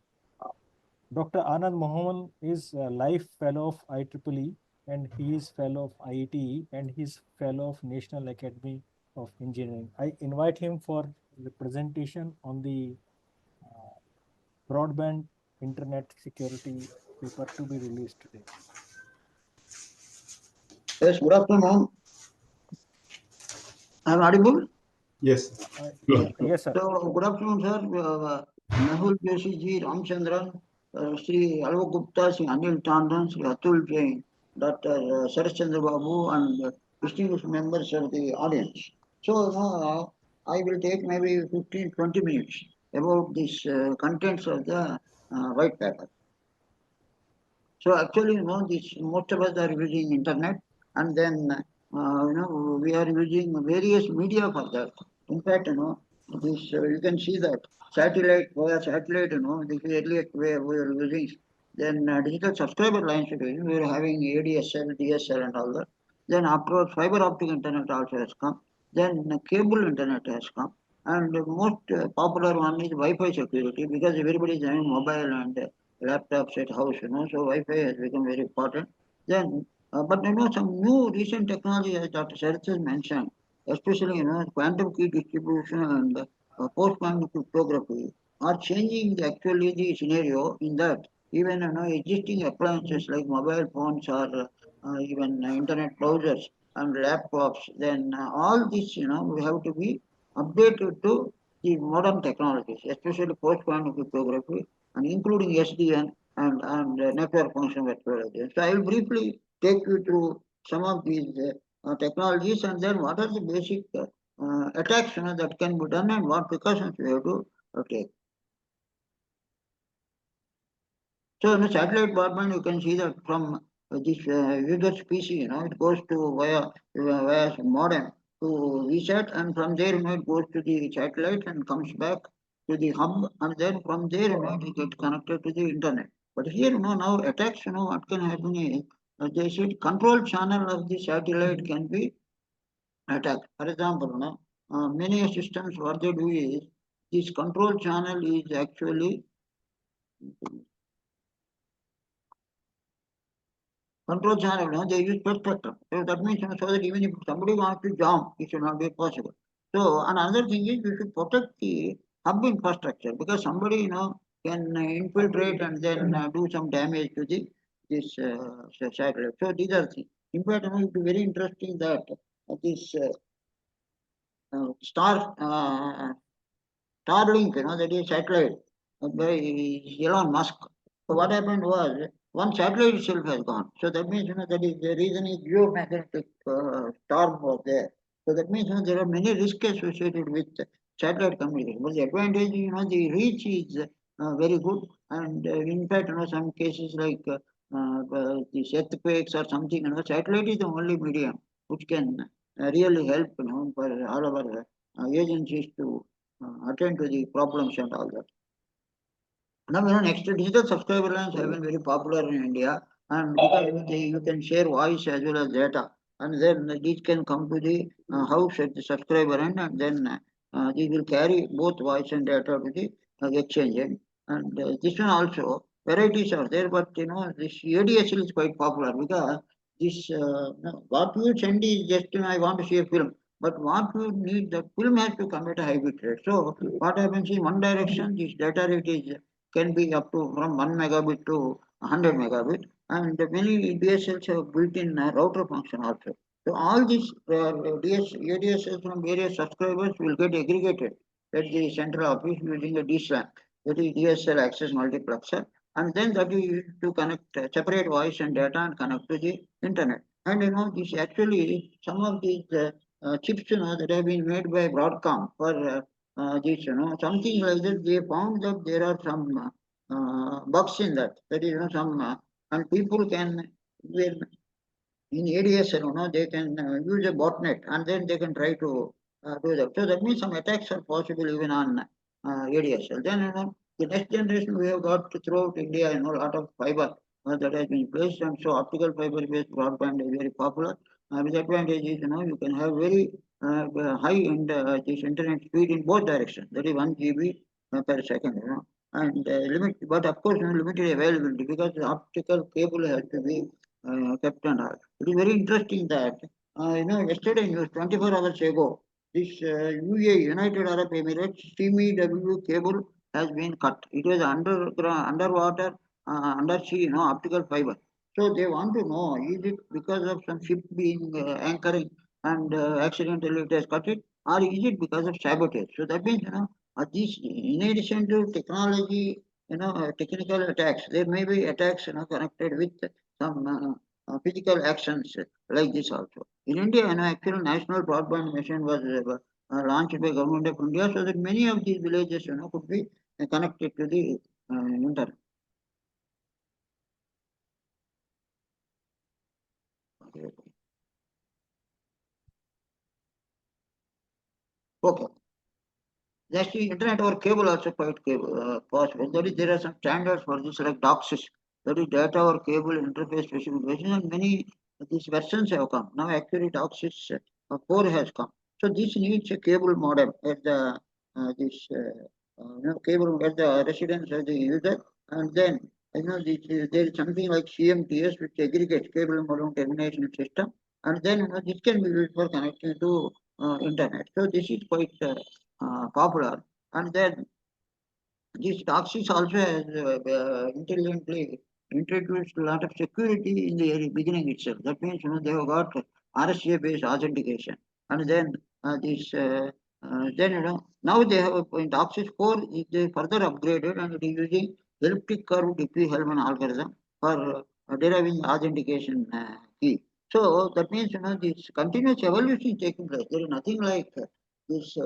Dr. Anand Mohan is a life fellow of IEEE, and he is fellow of IETE, and he is fellow of National Academy of Engineering. I invite him for the presentation on the broadband internet security paper to be released today. Yes, good afternoon. I'm audible? Yes. Yes, sir. So, good afternoon, sir. Mehul Joshi ji, Ramchandran, Sri Alok Gupta, Sri Anil Tandon, Sri Atul Jain, Dr. Sarath Chandra Babu, and distinguished members of the audience. So, now I will take maybe 15-20 minutes about this contents of the white paper. So actually, this most of us are using internet, and then we are using various media for that. In fact, this you can see that satellite via satellite, this is earliest way we are using. Then digital subscriber lines we are having ADSL, DSL, and all that. Then afterwards, fiber optic internet also has come. Then cable internet has come. And the most popular one is Wi-Fi security because everybody is having mobile and laptops at house, so Wi-Fi has become very important. Then, but some new recent technology, as Dr. Sharad has mentioned, especially, quantum key distribution and post-quantum cryptography are changing actually the scenario in that even, existing appliances like mobile phones or even internet browsers and laptops, then all this, we have to be updated to the modern technologies, especially post-quantum cryptography and including SDN and network function virtualization. So I will briefly take you through some of these technologies and then what are the basic attacks that can be done and what precautions we have to take. So in a satellite broadband, you can see that from this user's PC, it goes to via modem to reset, and from there, it goes to the satellite and comes back to the hub, and then from there, it gets connected to the internet. But here, now attacks, what can happen is they said control channel of the satellite can be attacked. For example, many systems, what they do is this control channel is actually control channel, they use per spectrum. So that means, so that even if somebody wants to jump, it should not be possible. So another thing is we should protect the hub infrastructure because somebody, can infiltrate and then do some damage to this satellite. So these are things. In fact, it will be very interesting that this Starlink, that is satellite by Elon Musk. So what happened was one satellite itself has gone. So that means that is the reason is geomagnetic storm was there. So that means there are many risks associated with satellite communication. But the advantage, the reach is very good, and in fact, some cases like these earthquakes or something, satellite is the only medium which can really help, for all of our agencies to attend to the problems and all that. Now, next digital subscriber lines have been very popular in India, and because you can share voice as well as data, and then these can come to the house at the subscriber end, and then these will carry both voice and data to the exchange end. And this one also varieties are there, but this ADSL is quite popular because this what you send is just I want to see a film, but what you need the film has to come at a high bit rate. So what happens in one direction, this data rate is can be up to from 1 megabit to 100 megabit, and many DSLs have built-in router function also. So all these ADSLs from various subscribers will get aggregated at the central office using a DSLAM, that is DSL access multiplexer, and then that is used to connect separate voice and data and connect to the internet. And this actually some of these chips that have been made by Broadcom for this, something like that. They found that there are some bugs in that. That is, some and people can when in ADSL, they can use a botnet and then they can try to do that. So that means some attacks are possible even on ADSL. Then, the next generation we have got throughout India, a lot of fiber that has been placed, and so optical fiber based broadband is very popular. With advantage is, you can have very high end this internet speed in both directions. That is 1 GB per second, and limit, but of course, limited availability because the optical cable has to be kept and all. It is very interesting that, yesterday news, 24 hours ago, this UAE, United Arab Emirates, CMEW cable has been cut. It was underwater, undersea, optical fiber. So they want to know, is it because of some ship being anchoring and accidentally it has cut it, or is it because of sabotage? So that means, this, in addition to technology, technical attacks, there may be attacks, connected with some physical actions like this also. In India, actual national broadband mission was launched by government of India, so that many of these villages, could be connected to the internet. Okay. That's the internet over cable also quite possible. That is, there are some standards for this like DOCSIS. That is data over cable interface specification, and many these versions have come. Now actually DOCSIS 4 has come. So this needs a cable modem at the cable at the residence of the user, and then there is something like CMTS which aggregates cable modem termination system, and then this can be used for connecting to internet. So this is quite popular. And then this taxis also has intelligently introduced a lot of security in the beginning itself. That means they have got RSA based authentication, and then this then now they have in Taxis 4 they further upgraded and it is using elliptic curve Diffie-Hellman algorithm for deriving authentication key. So that means this continuous evolution is taking place. There is nothing like this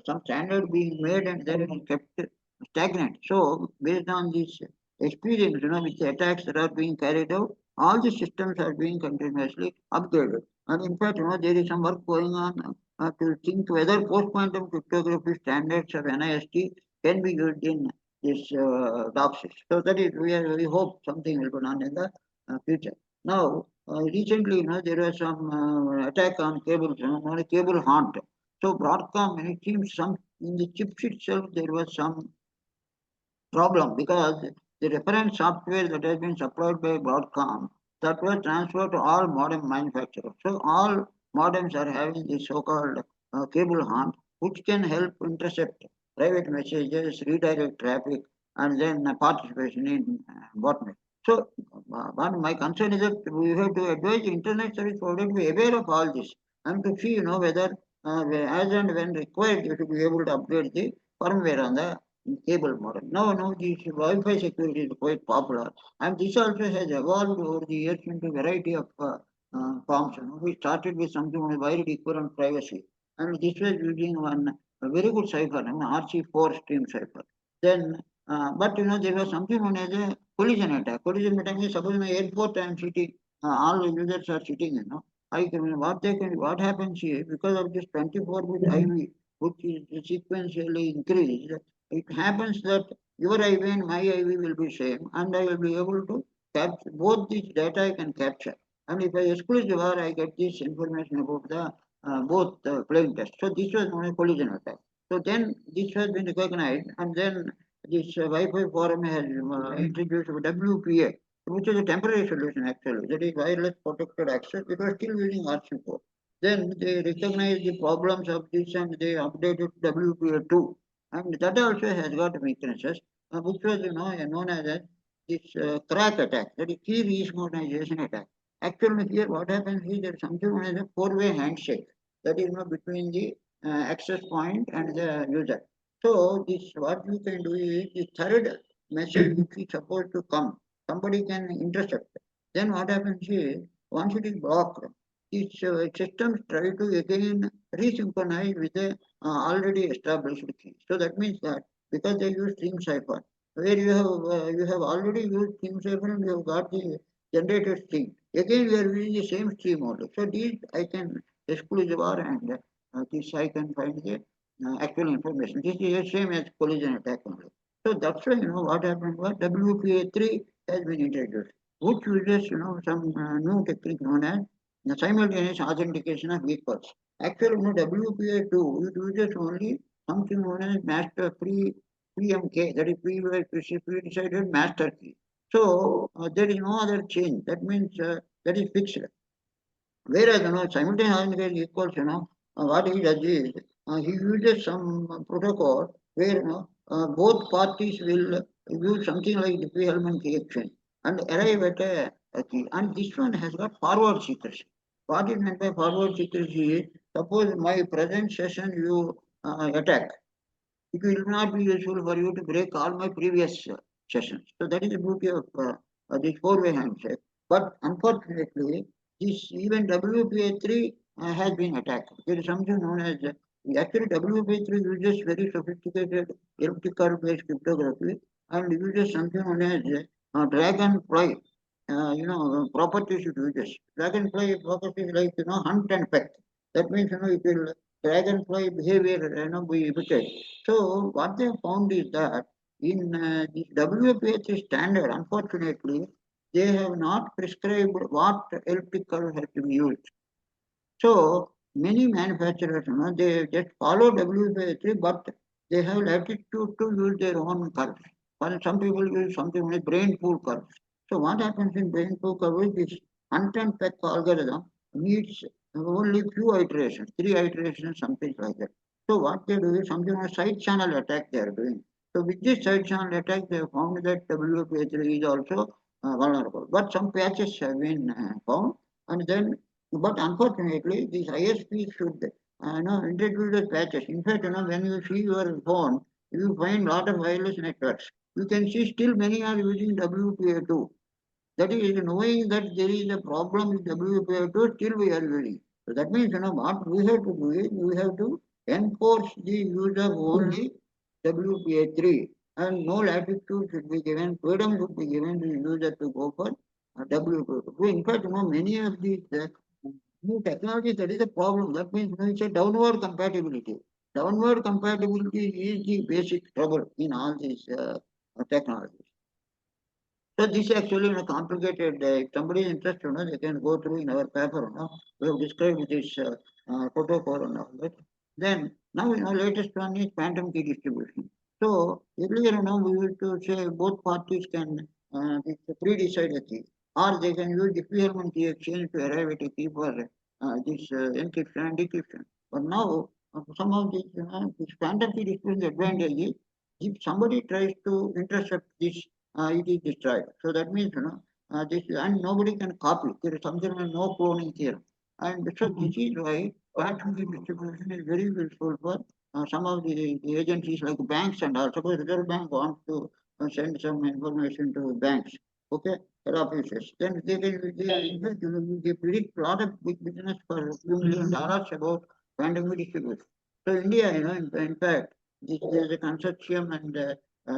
some standard being made and then it is kept stagnant. So based on this experience, with the attacks that are being carried out, all the systems are being continuously upgraded. And in fact, there is some work going on to think whether post-quantum cryptography standards of NIST can be used in this DOCSIS. So that is, we hope something will be done in the future. Now, recently, there was some attack on cables, on a cable haunt. So Broadcom, and it seems some in the chips itself there was some problem because the reference software that has been supplied by Broadcom that was transferred to all modem manufacturers. So all modems are having this so-called cable haunt, which can help intercept private messages, redirect traffic, and then participation in botnet. So my concern is that we have to advise the internet service provider to be aware of all this and to see, whether as and when required, you should be able to upgrade the firmware on the cable modem. Now this Wi-Fi security is quite popular, and this also has evolved over the years into a variety of forms. We started with something on wired equivalent privacy, and this was using one a very good cipher, RC4 stream cipher. Then, but there was something known as a collision attack. Collision attack is suppose in an airport I am sitting, all the users are sitting, I can what happens here because of this 24-bit IV, which is sequentially increased. It happens that your IV and my IV will be same, and I will be able to capture both these data I can capture. And if I exclude the war, I get this information about the both plain text. So this was known as collision attack. So then this has been recognized, and then this Wi-Fi forum has introduced WPA, which is a temporary solution actually. That is wireless protected access. It was still using RC4. Then they recognized the problems of this and they updated WPA2, and that also has got weaknesses, which was known as this crack attack, that is key re-synchronization attack. Actually, here what happens is there is something known as a four-way handshake, that is between the access point and the user. So this what you can do is the third message which is supposed to come, somebody can intercept. Then what happens is once it is blocked, these systems try to again resynchronize with the already established key. So that means that because they use stream cipher, where you have already used stream cipher and you have got the generated stream. Again, we are using the same stream only. So these I can exclude the bar and this I can find the actual information. This is the same as collision attack only. So that's why what happened was WPA3 has been introduced, which uses some new technique known as the simultaneous authentication of equals. Actually, WPA2 it uses only something known as master PMK, that is pre-decided master key. So there is no other change. That means that is fixed. Whereas, simultaneous authentication equals, what he does is, he uses some protocol where, both parties will use something like the Diffie-Hellman key exchange and arrive at a key. And this one has got forward secrecy. What is meant by forward secrecy is, suppose my present session you attack, it will not be useful for you to break all my previous sessions. So that is the beauty of this four-way handshake. But unfortunately, this even WPA3 has been attacked. There is something known as actually WPA3 uses very sophisticated elliptic curve-based cryptography and uses something known as dragonfly properties it uses. Dragonfly focuses like, hunt and peck. That means, it will dragonfly behavior, be imitate. So what they found is that in this WPH standard, unfortunately, they have not prescribed what electrical has to be used. So many manufacturers, they just follow WPA3, but they have latitude to use their own curves. While some people use something like brain pool curves. So what happens in brain pool curve is this hunt and peck algorithm needs only few iterations, 3 iterations, something like that. So what they do is something like side channel attack they are doing. So with this side channel attack, they have found that WPA3 is also vulnerable. But some patches have been found, and then but unfortunately, these ISPs should introduce the patches. In fact, when you see your phone, you find lot of wireless networks. You can see still many are using WPA2. That is knowing that there is a problem with WPA2, still we are using. So that means, what we have to do is we have to enforce the use of only WPA3 and no latitude should be given, freedom should be given to the user to go for WPA2. So in fact, many of these new technology, that is the problem. That means, it's a downward compatibility. Downward compatibility is the basic trouble in all these technologies. So this is actually complicated. If somebody is interested, they can go through in our paper. We have described this protocol and all that. Then now, latest one is quantum key distribution. So earlier, we used to say both parties can pre-decide a key, or they can use different key exchange to arrive at a key for this encryption and decryption. But now, some of these, this quantum key distribution advantage is if somebody tries to intercept this it is destroyed. So that means, this and nobody can copy. There is something like no cloning theorem. And so this is why quantum key distribution is very useful for some of the agencies like banks and also suppose Reserve Bank wants to send some information to banks, okay, or offices. Then they can in fact, they predict a lot of big business for $2 million about quantum key distribution. So India, in fact, there is a consortium and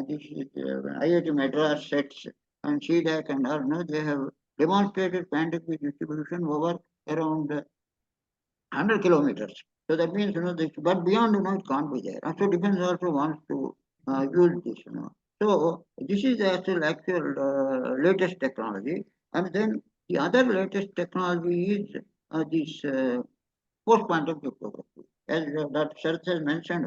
this is IIT Madras sets and CDAC and all, they have demonstrated quantum distribution over around 100 kilometers. So that means, this, but beyond, it can't be there. And so defense also wants to use this. So this is the actual latest technology. And then the other latest technology is this post-quantum cryptography. As Dr. Sharath has mentioned,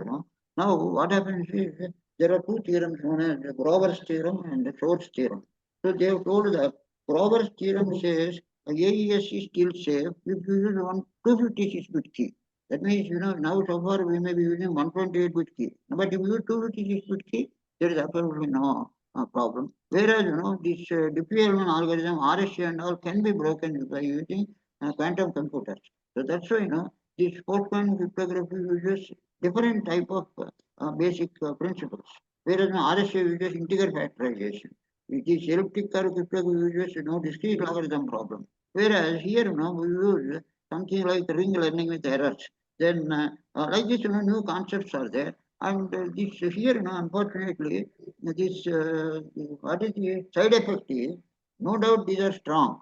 now what happens is there are two theorems known as the Grover's theorem and the Shor's theorem. So they have told that Grover's theorem says AES is still safe if you use one 256-bit key. That means, now so far we may be using 128-bit key. But if you use 256-bit key, there is absolutely no problem. Whereas, this Diffie-Hellman algorithm, RSA and all can be broken by using quantum computers. So that's why, this post-quantum cryptography uses different type of basic principles. Whereas RSA uses integer factorization. This elliptic curve cryptography uses, discrete logarithm problem. Whereas here, we use something like ring learning with errors. Then, like this, new concepts are there. And this here, unfortunately, this what is the side effect is, no doubt these are strong.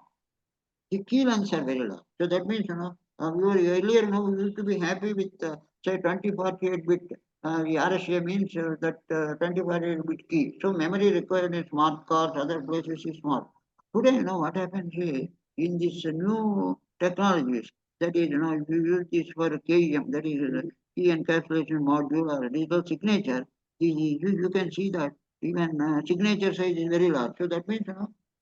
The key lengths are very low. So that means, we were earlier, we used to be happy with, say, 2048-bit. The RSA means that 2048-bit key. So memory required in smart cars, other places is small. Today, what happens is, in this new technologies, that is, if you use this for KEM, that is key encapsulation module or digital signature, you can see that even signature size is very large. So that means,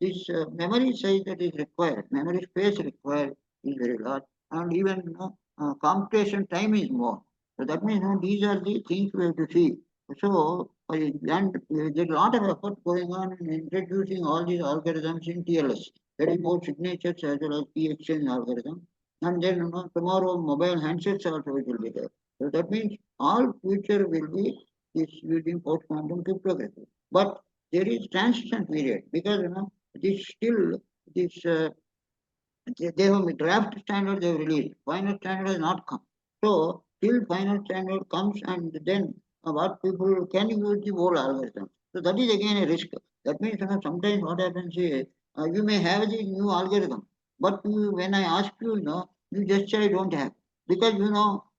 this memory size that is required, memory space required is very large, and even computation time is more. So that means, these are the things we have to see. So, and there's a lot of effort going on in introducing all these algorithms in TLS. That is both signatures as well as key exchange algorithm. And then, tomorrow mobile handsets also it will be there. So that means all future will be this using post-quantum cryptography. But there is transition period because, this still, this they have a draft standard they have released. Final standard has not come. So till final standard comes and then what people can use the whole algorithm. So that is again a risk. That means, sometimes what happens is you may have the new algorithm, but when I ask you, you just say I don't have, because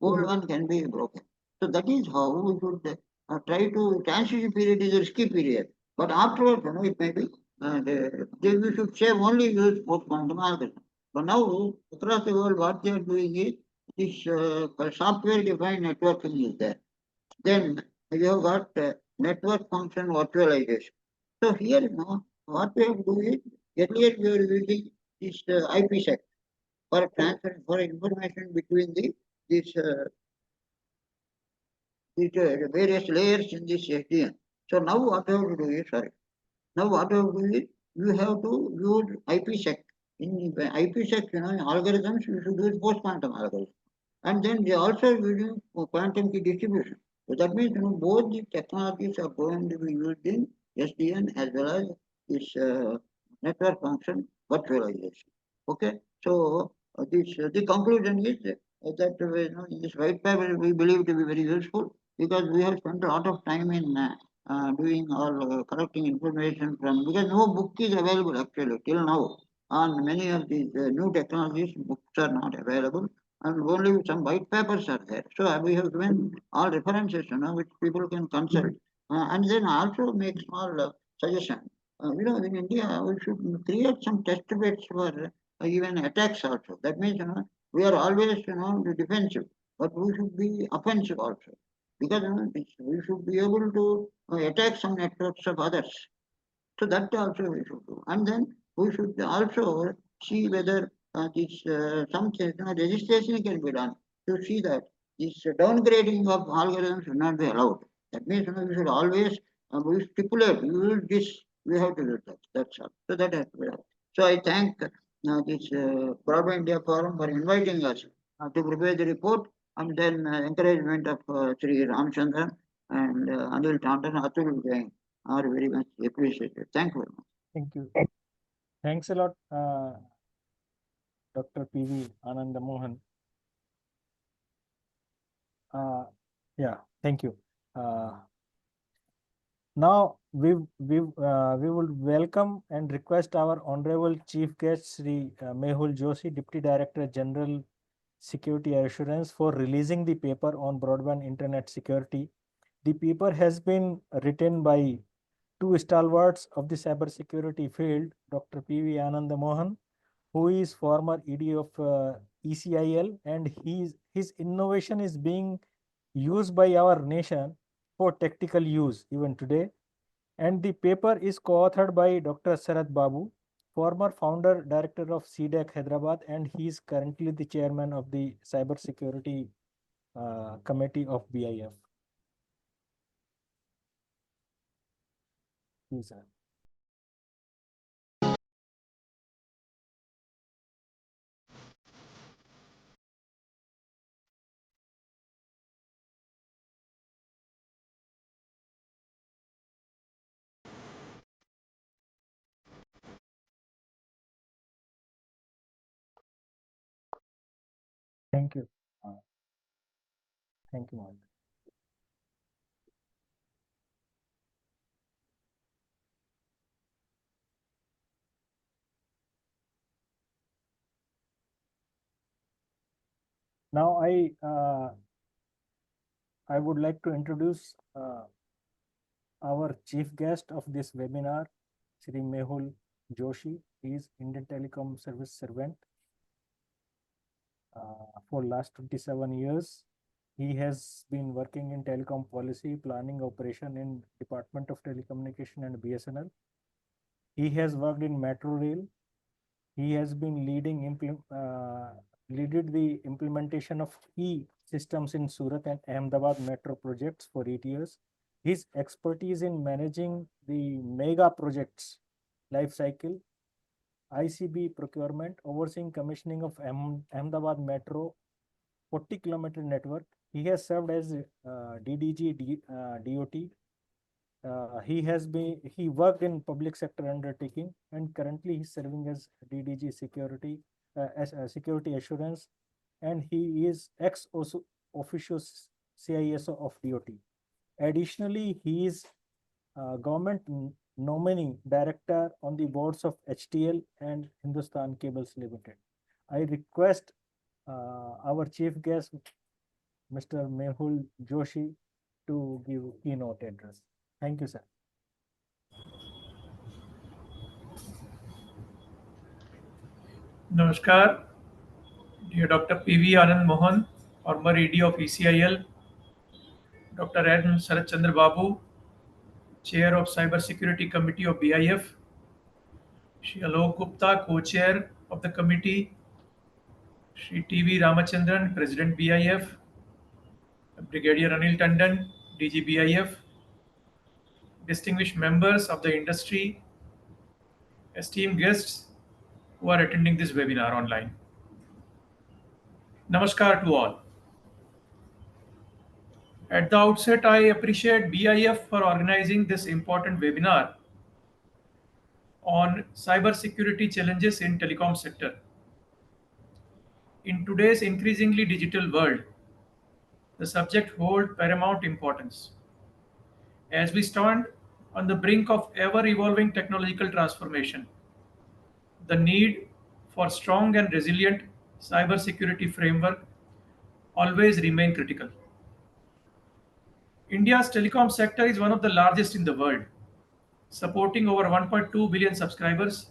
old one can be broken. So that is how we should try to. Transition period is a risky period, but afterwards, it may be. We should say only use post quantum algorithm. But now across the world, what they are doing is this software-defined networking is there. Then you have got network function virtualization. So here, what we have to do is, earlier we were using this IPsec for transfer for information between these various layers in this SDN. So now what we have to do is, sorry, now what we have to do is, you have to use IPsec. In IPsec, algorithms, you should use post-quantum algorithms. And then they also using quantum key distribution. So that means both the technologies are going to be used in SDN as well as this network function virtualization. Okay, so this the conclusion is that in this white paper we believe to be very useful, because we have spent a lot of time in doing or collecting information from, because no book is available actually till now on many of these new technologies. Books are not available, and only some white papers are there. So we have given all references, which people can consult, and then also make small suggestions. In India, we should create some test beds for even attacks also. That means, we are always, defensive, but we should be offensive also, because we should be able to attack some networks of others. So that also we should do. And then we should also see whether this some registration can be done to see that this downgrading of algorithms should not be allowed. That means, we should always we stipulate we will this, we have to do that. That's all. So that has to be done. So I thank this Broadband India Forum for inviting us to prepare the report, and then encouragement of Sri Ramchandran and Anil Tandon, Atul Jain are very much appreciated. Thank you very much. Thank you. Thanks a lot, Dr. P.V. Anandamohan. Yeah, thank you. Now we would welcome and request our honorable chief guest Sri Mehul Joshi, Deputy Director General Security Assurance, for releasing the paper on broadband internet security. The paper has been written by two stalwarts of the cybersecurity field, Dr. P.V. Anandamohan, who is former ED of ECIL, and his innovation is being used by our nation for tactical use even today. And the paper is co-authored by Dr. Sarath Babu, former founder director of CDEC Hyderabad, and he is currently the chairman of the cybersecurity committee of BIF. Please, sir. Thank you. Thank you, Mohit. Now I would like to introduce our chief guest of this webinar, Sri Mehul Joshi. He is Indian Telecom service servant for last 27 years. He has been working in telecom policy, planning, operation in Department of Telecommunication and BSNL. He has worked in Metro Rail. He has been leaded the implementation of key systems in Surat and Ahmedabad metro projects for 8 years. His expertise in managing the mega projects life cycle, ICB procurement, overseeing commissioning of Ahmedabad metro 40-kilometer network. He has served as DDG DOT. He worked in public sector undertaking, and currently he's serving as DDG security as security assurance, and he is ex officio CISO of DOT. Additionally, he is government nominee director on the boards of HTL and Hindustan Cables Limited. I request our chief guest, Mr. Mehul Joshi, to give keynote address. Thank you, sir. Namaskar, dear Dr. P.V. Anand Mohan, former AD of ECIL, Dr. N. Sarat Chandra Babu, Chair of Cyber Security Committee of BIF, Shri Alok Gupta, Co-Chair of the committee, Shri T.V. Ramachandran, President BIF, Brigadier Anil Tandon, DG BIF, distinguished members of the industry, esteemed guests who are attending this webinar online. Namaskar to all. At the outset, I appreciate BIF for organizing this important webinar on cybersecurity challenges in telecom sector. In today's increasingly digital world, the subject holds paramount importance. As we stand on the brink of ever-evolving technological transformation, the need for strong and resilient cybersecurity framework always remain critical. India's telecom sector is one of the largest in the world, supporting over 1.2 billion subscribers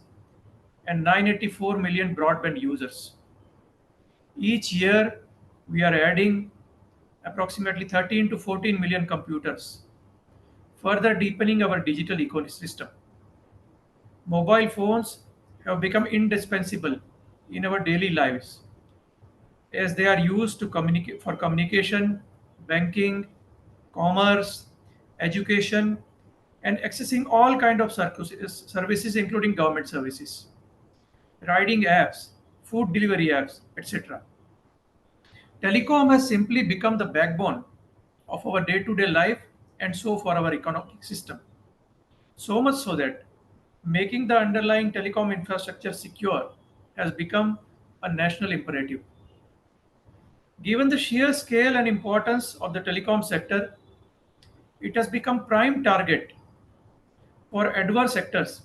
and 984 million broadband users. Each year, we are adding approximately 13 to 14 million computers, further deepening our digital ecosystem. Mobile phones have become indispensable in our daily lives as they are used to communicate for communication, banking, commerce, education, and accessing all kind of services including government services, riding apps, food delivery apps, etc. Telecom has simply become the backbone of our day-to-day life and so for our economic system. So much so that making the underlying telecom infrastructure secure has become a national imperative. Given the sheer scale and importance of the telecom sector, it has become prime target for adverse actors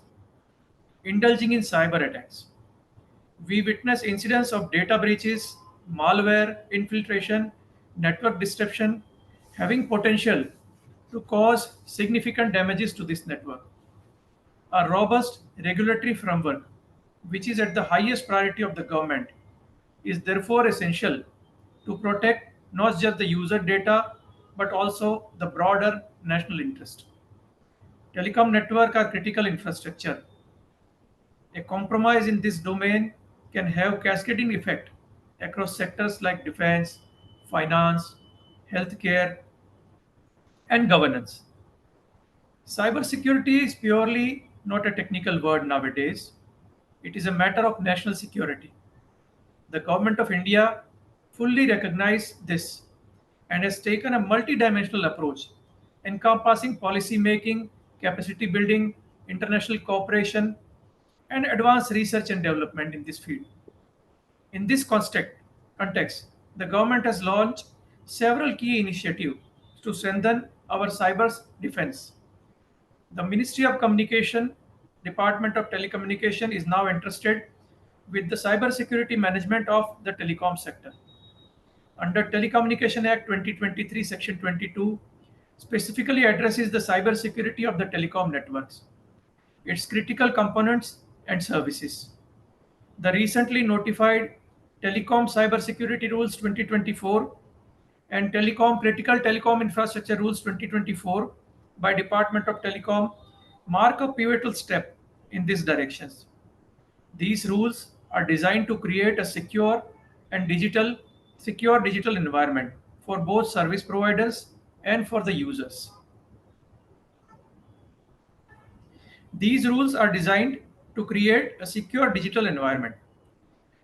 indulging in cyber attacks. We witness incidents of data breaches, malware infiltration, network disruption having potential to cause significant damages to this network. A robust regulatory framework, which is at the highest priority of the government, is therefore essential to protect not just the user data but also the broader national interest. Telecom networks are critical infrastructure. A compromise in this domain can have cascading effect across sectors like defense, finance, healthcare, and governance. Cybersecurity is purely not a technical word nowadays. It is a matter of national security. The government of India fully recognizes this and has taken a multidimensional approach encompassing policy making, capacity building, international cooperation, and advanced research and development in this field. In this context, the government has launched several key initiatives to strengthen our cyber defense. The Ministry of Communication, Department of Telecommunication is now entrusted with the cyber security management of the telecom sector. Under Telecommunication Act 2023, Section 22 specifically addresses the cyber security of the telecom networks, its critical components and services. The recently notified Telecom Cybersecurity Rules 2024 and Telecom Critical Telecom Infrastructure Rules 2024 by Department of Telecom mark a pivotal step in these directions. These rules are designed to create a secure digital environment for both service providers and for the users. These rules are designed to create a secure digital environment.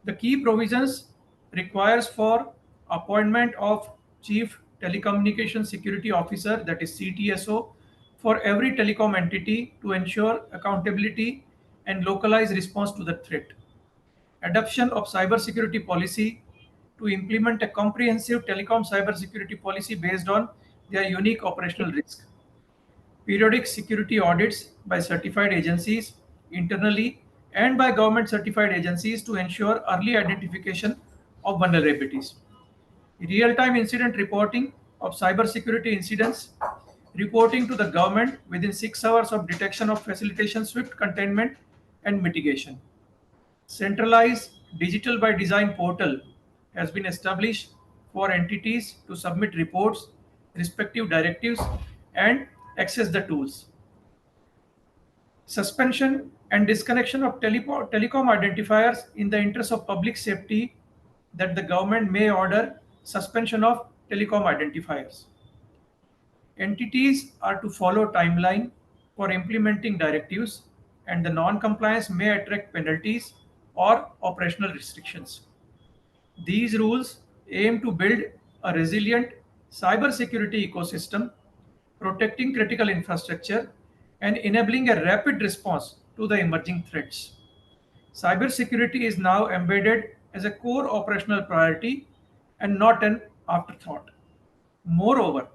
The key provisions requires for appointment of Chief Telecommunication Security Officer, that is CTSO, for every telecom entity to ensure accountability and localized response to the threat. Adoption of cybersecurity policy to implement a comprehensive telecom cybersecurity policy based on their unique operational risk. periodic security audits by certified agencies internally and by government certified agencies to ensure early identification of vulnerabilities. Real-time incident reporting of cybersecurity incidents, reporting to the government within 6 hours of detection of facilitation, swift containment and mitigation. Centralized digital by design portal has been established for entities to submit reports, respective directives, and access the tools. Suspension and disconnection of telecom identifiers in the interest of public safety, that the government may order suspension of telecom identifiers. Entities are to follow timeline for implementing directives, and the non-compliance may attract penalties or operational restrictions. These rules aim to build a resilient cybersecurity ecosystem, protecting critical infrastructure and enabling a rapid response to the emerging threats. Cybersecurity is now embedded as a core operational priority and not an afterthought. Moreover,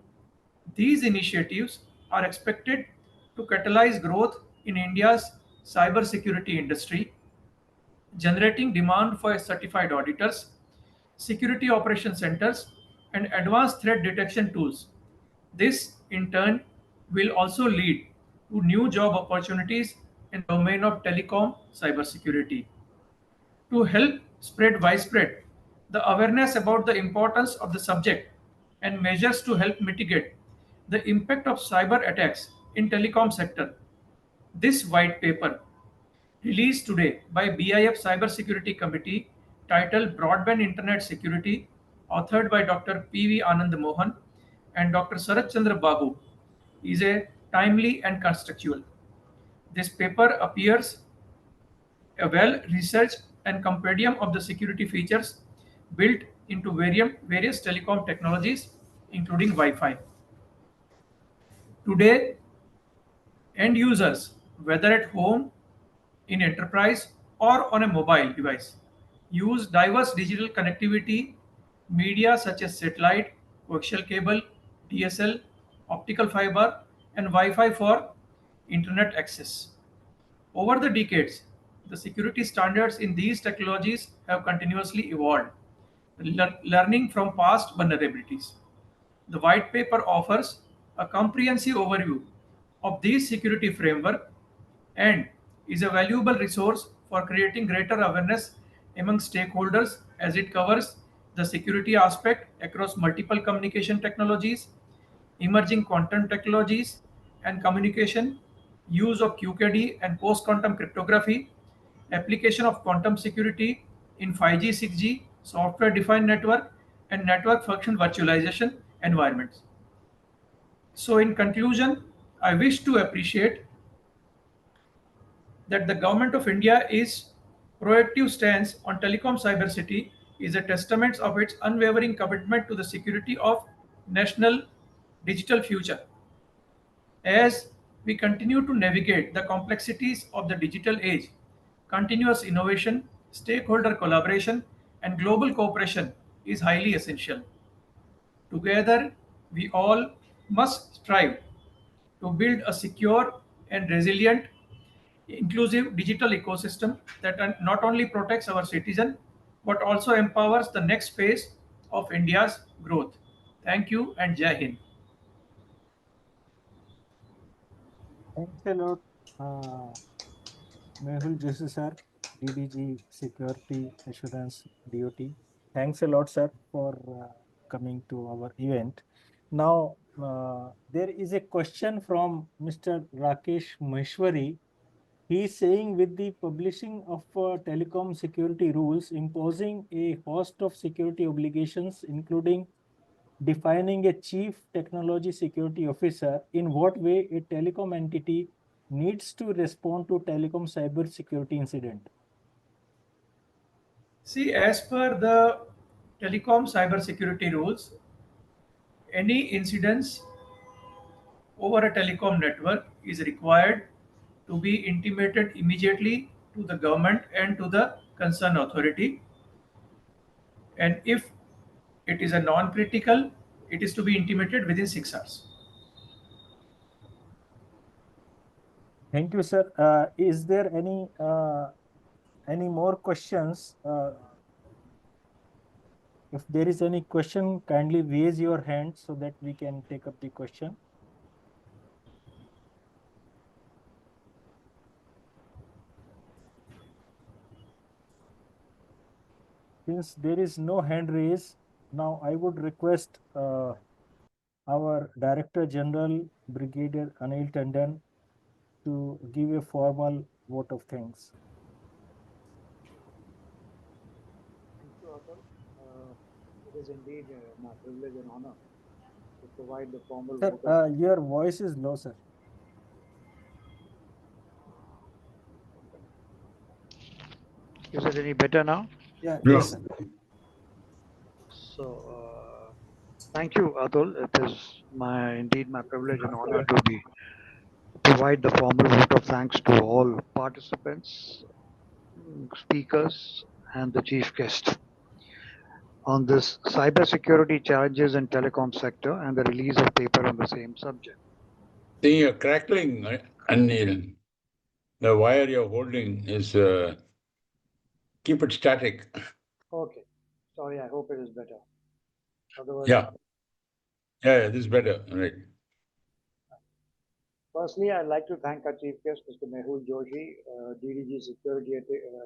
these initiatives are expected to catalyze growth in India's cybersecurity industry, generating demand for certified auditors, security operation centers, and advanced threat detection tools. This, in turn, will also lead to new job opportunities in the domain of telecom cybersecurity. To help spread widespread the awareness about the importance of the subject and measures to help mitigate the impact of cyber attacks in telecom sector, this white paper released today by BIF Cybersecurity Committee titled Broadband Internet Security, authored by Dr. P.V. Anand Mohan and Dr. Sarat Chandra Babu, is a timely and constructual. This paper appears a well-researched and compendium of the security features built into various telecom technologies, including Wi-Fi. Today, end users, whether at home, in enterprise, or on a mobile device, use diverse digital connectivity media such as satellite, coaxial cable, DSL, optical fiber, and Wi-Fi for internet access. Over the decades, the security standards in these technologies have continuously evolved, learning from past vulnerabilities. The white paper offers a comprehensive overview of these security framework and is a valuable resource for creating greater awareness among stakeholders, as it covers the security aspect across multiple communication technologies, emerging quantum technologies and communication, use of QKD and post-quantum cryptography, application of quantum security in 5G, 6G, software-defined network, and network function virtualization environments. So in conclusion, I wish to appreciate that the Government of India is proactive stance on telecom cybersecurity is a testament of its unwavering commitment to the security of national digital future. As we continue to navigate the complexities of the digital age, continuous innovation, stakeholder collaboration, and global cooperation is highly essential. Together, we all must strive to build a secure and resilient, inclusive digital ecosystem that not only protects our citizens but also empowers the next phase of India's growth. Thank you and Jai Hind. Thanks a lot, uh, Mehul Joshi sir, DDG Security Assurance DOT. Thanks a lot, sir, for coming to our event. Now, there is a question from Mr. Rakesh Maheshwari. He is saying with the publishing of telecom security rules imposing a host of security obligations, including defining a chief technology security officer, in what way a telecom entity needs to respond to telecom cyber security incident. See, as per the telecom cybersecurity rules, any incidents over a telecom network is required to be intimated immediately to the government and to the concerned authority. And if it is a non-critical, it is to be intimated within 6 hours. Thank you, sir. Is there any more questions? If there is any question, kindly raise your hand so that we can take up the question. Since there is no hand raised, now I would request our Director General, Brigadier Anil Tandon, to give a formal vote of thanks. Thank you, Atul. It is indeed my privilege and honor to provide the formal Sir, vote of your voice is low, sir. Is it any better now? Yeah, Yeah. yes, sir. So, thank you, Atul. It is indeed my privilege and honor to provide the formal vote of thanks to all participants, speakers, and the chief guest on this cybersecurity challenges in telecom sector and the release of paper on the same subject. See, you're crackling, Anil. The wire you're holding is, keep it static. Okay. Sorry, I hope it is better. Otherwise, Yeah. Yeah, this is better. Right. Firstly, I'd like to thank our chief guest, Mr. Mehul Joshi, DDG Security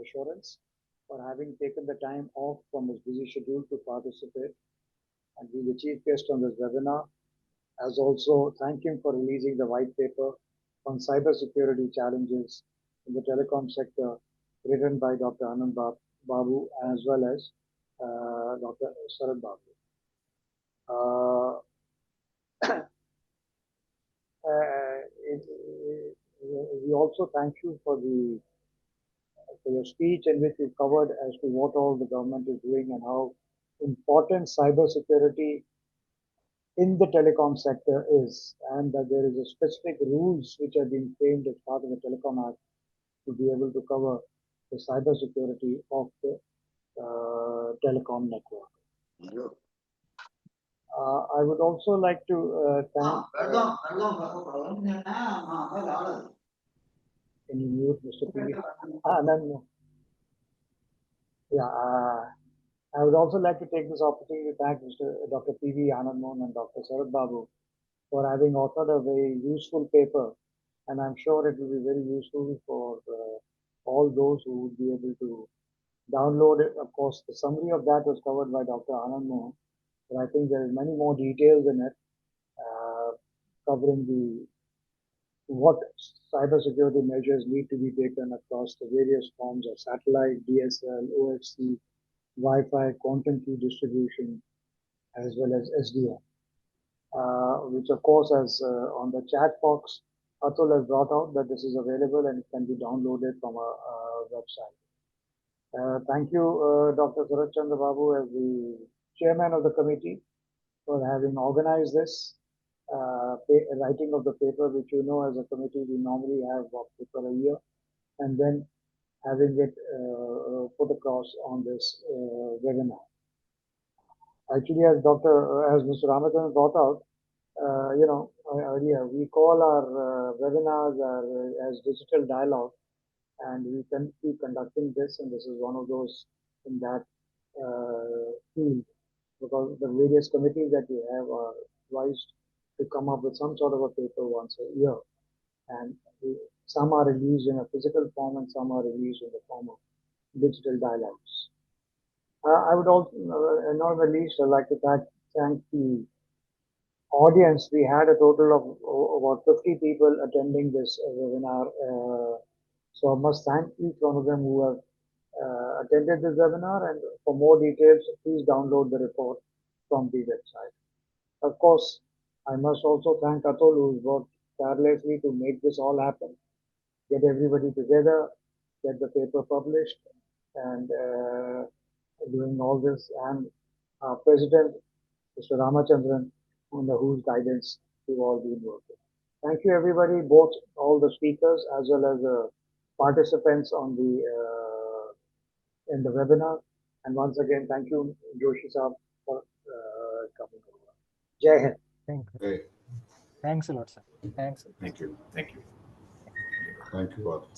Assurance, for having taken the time off from his busy schedule to participate and be the chief guest on this webinar. As also thank him for releasing the white paper on cybersecurity challenges in the telecom sector, written by Dr. Anand Babu as well as Dr. Sarat Babu. We also thank you for your speech in which you covered as to what all the government is doing and how important cybersecurity in the telecom sector is, and that there is a specific rules which are being framed as part of the Telecom Act to be able to cover the cybersecurity of the telecom network. I would also like to thank. Can you mute Mr. PV? No. Yeah. I would also like to take this opportunity to thank Dr. PV Anandmohan and Dr. Sarat Babu for having authored a very useful paper, and I'm sure it will be very useful for all those who would be able to download it. Of course, the summary of that was covered by Dr. Anandmohan, but I think there is many more details in it, covering what cybersecurity measures need to be taken across the various forms of satellite, DSL, OFC, Wi-Fi, content key distribution, as well as SDN. Which of course, as on the chat box, Atul has brought out that this is available and it can be downloaded from a website. Thank you, Dr. Sarat Chandra Babu, as the chairman of the committee, for having organized this writing of the paper, which you know as a committee we normally have a paper a year, and then having it put across on this webinar. Actually, as Mr. Ramadhan brought out, earlier we call our webinars as digital dialogue, and we can keep conducting this, and this is one of those in that field, because the various committees that we have are advised to come up with some sort of a paper once a year, and some are released in a physical form and some are released in the form of digital dialogues. I would also, not the least, I'd like to thank the audience. We had a total of about 50 people attending this webinar. So I must thank each one of them who have attended this webinar, and for more details, please download the report from the website. Of course, I must also thank Atul, who's worked tirelessly to make this all happen, get everybody together, get the paper published, and doing all this, and our President, Mr. Ramachandran, under whose guidance we've all been working. Thank you, everybody, both all the speakers as well as the participants on the in the webinar. And once again, thank you, Joshi Saab, for coming over. Jai Hind. Thank you. Hey, Thanks a lot, sir. Thanks. thank you. Thank you. Thank you all.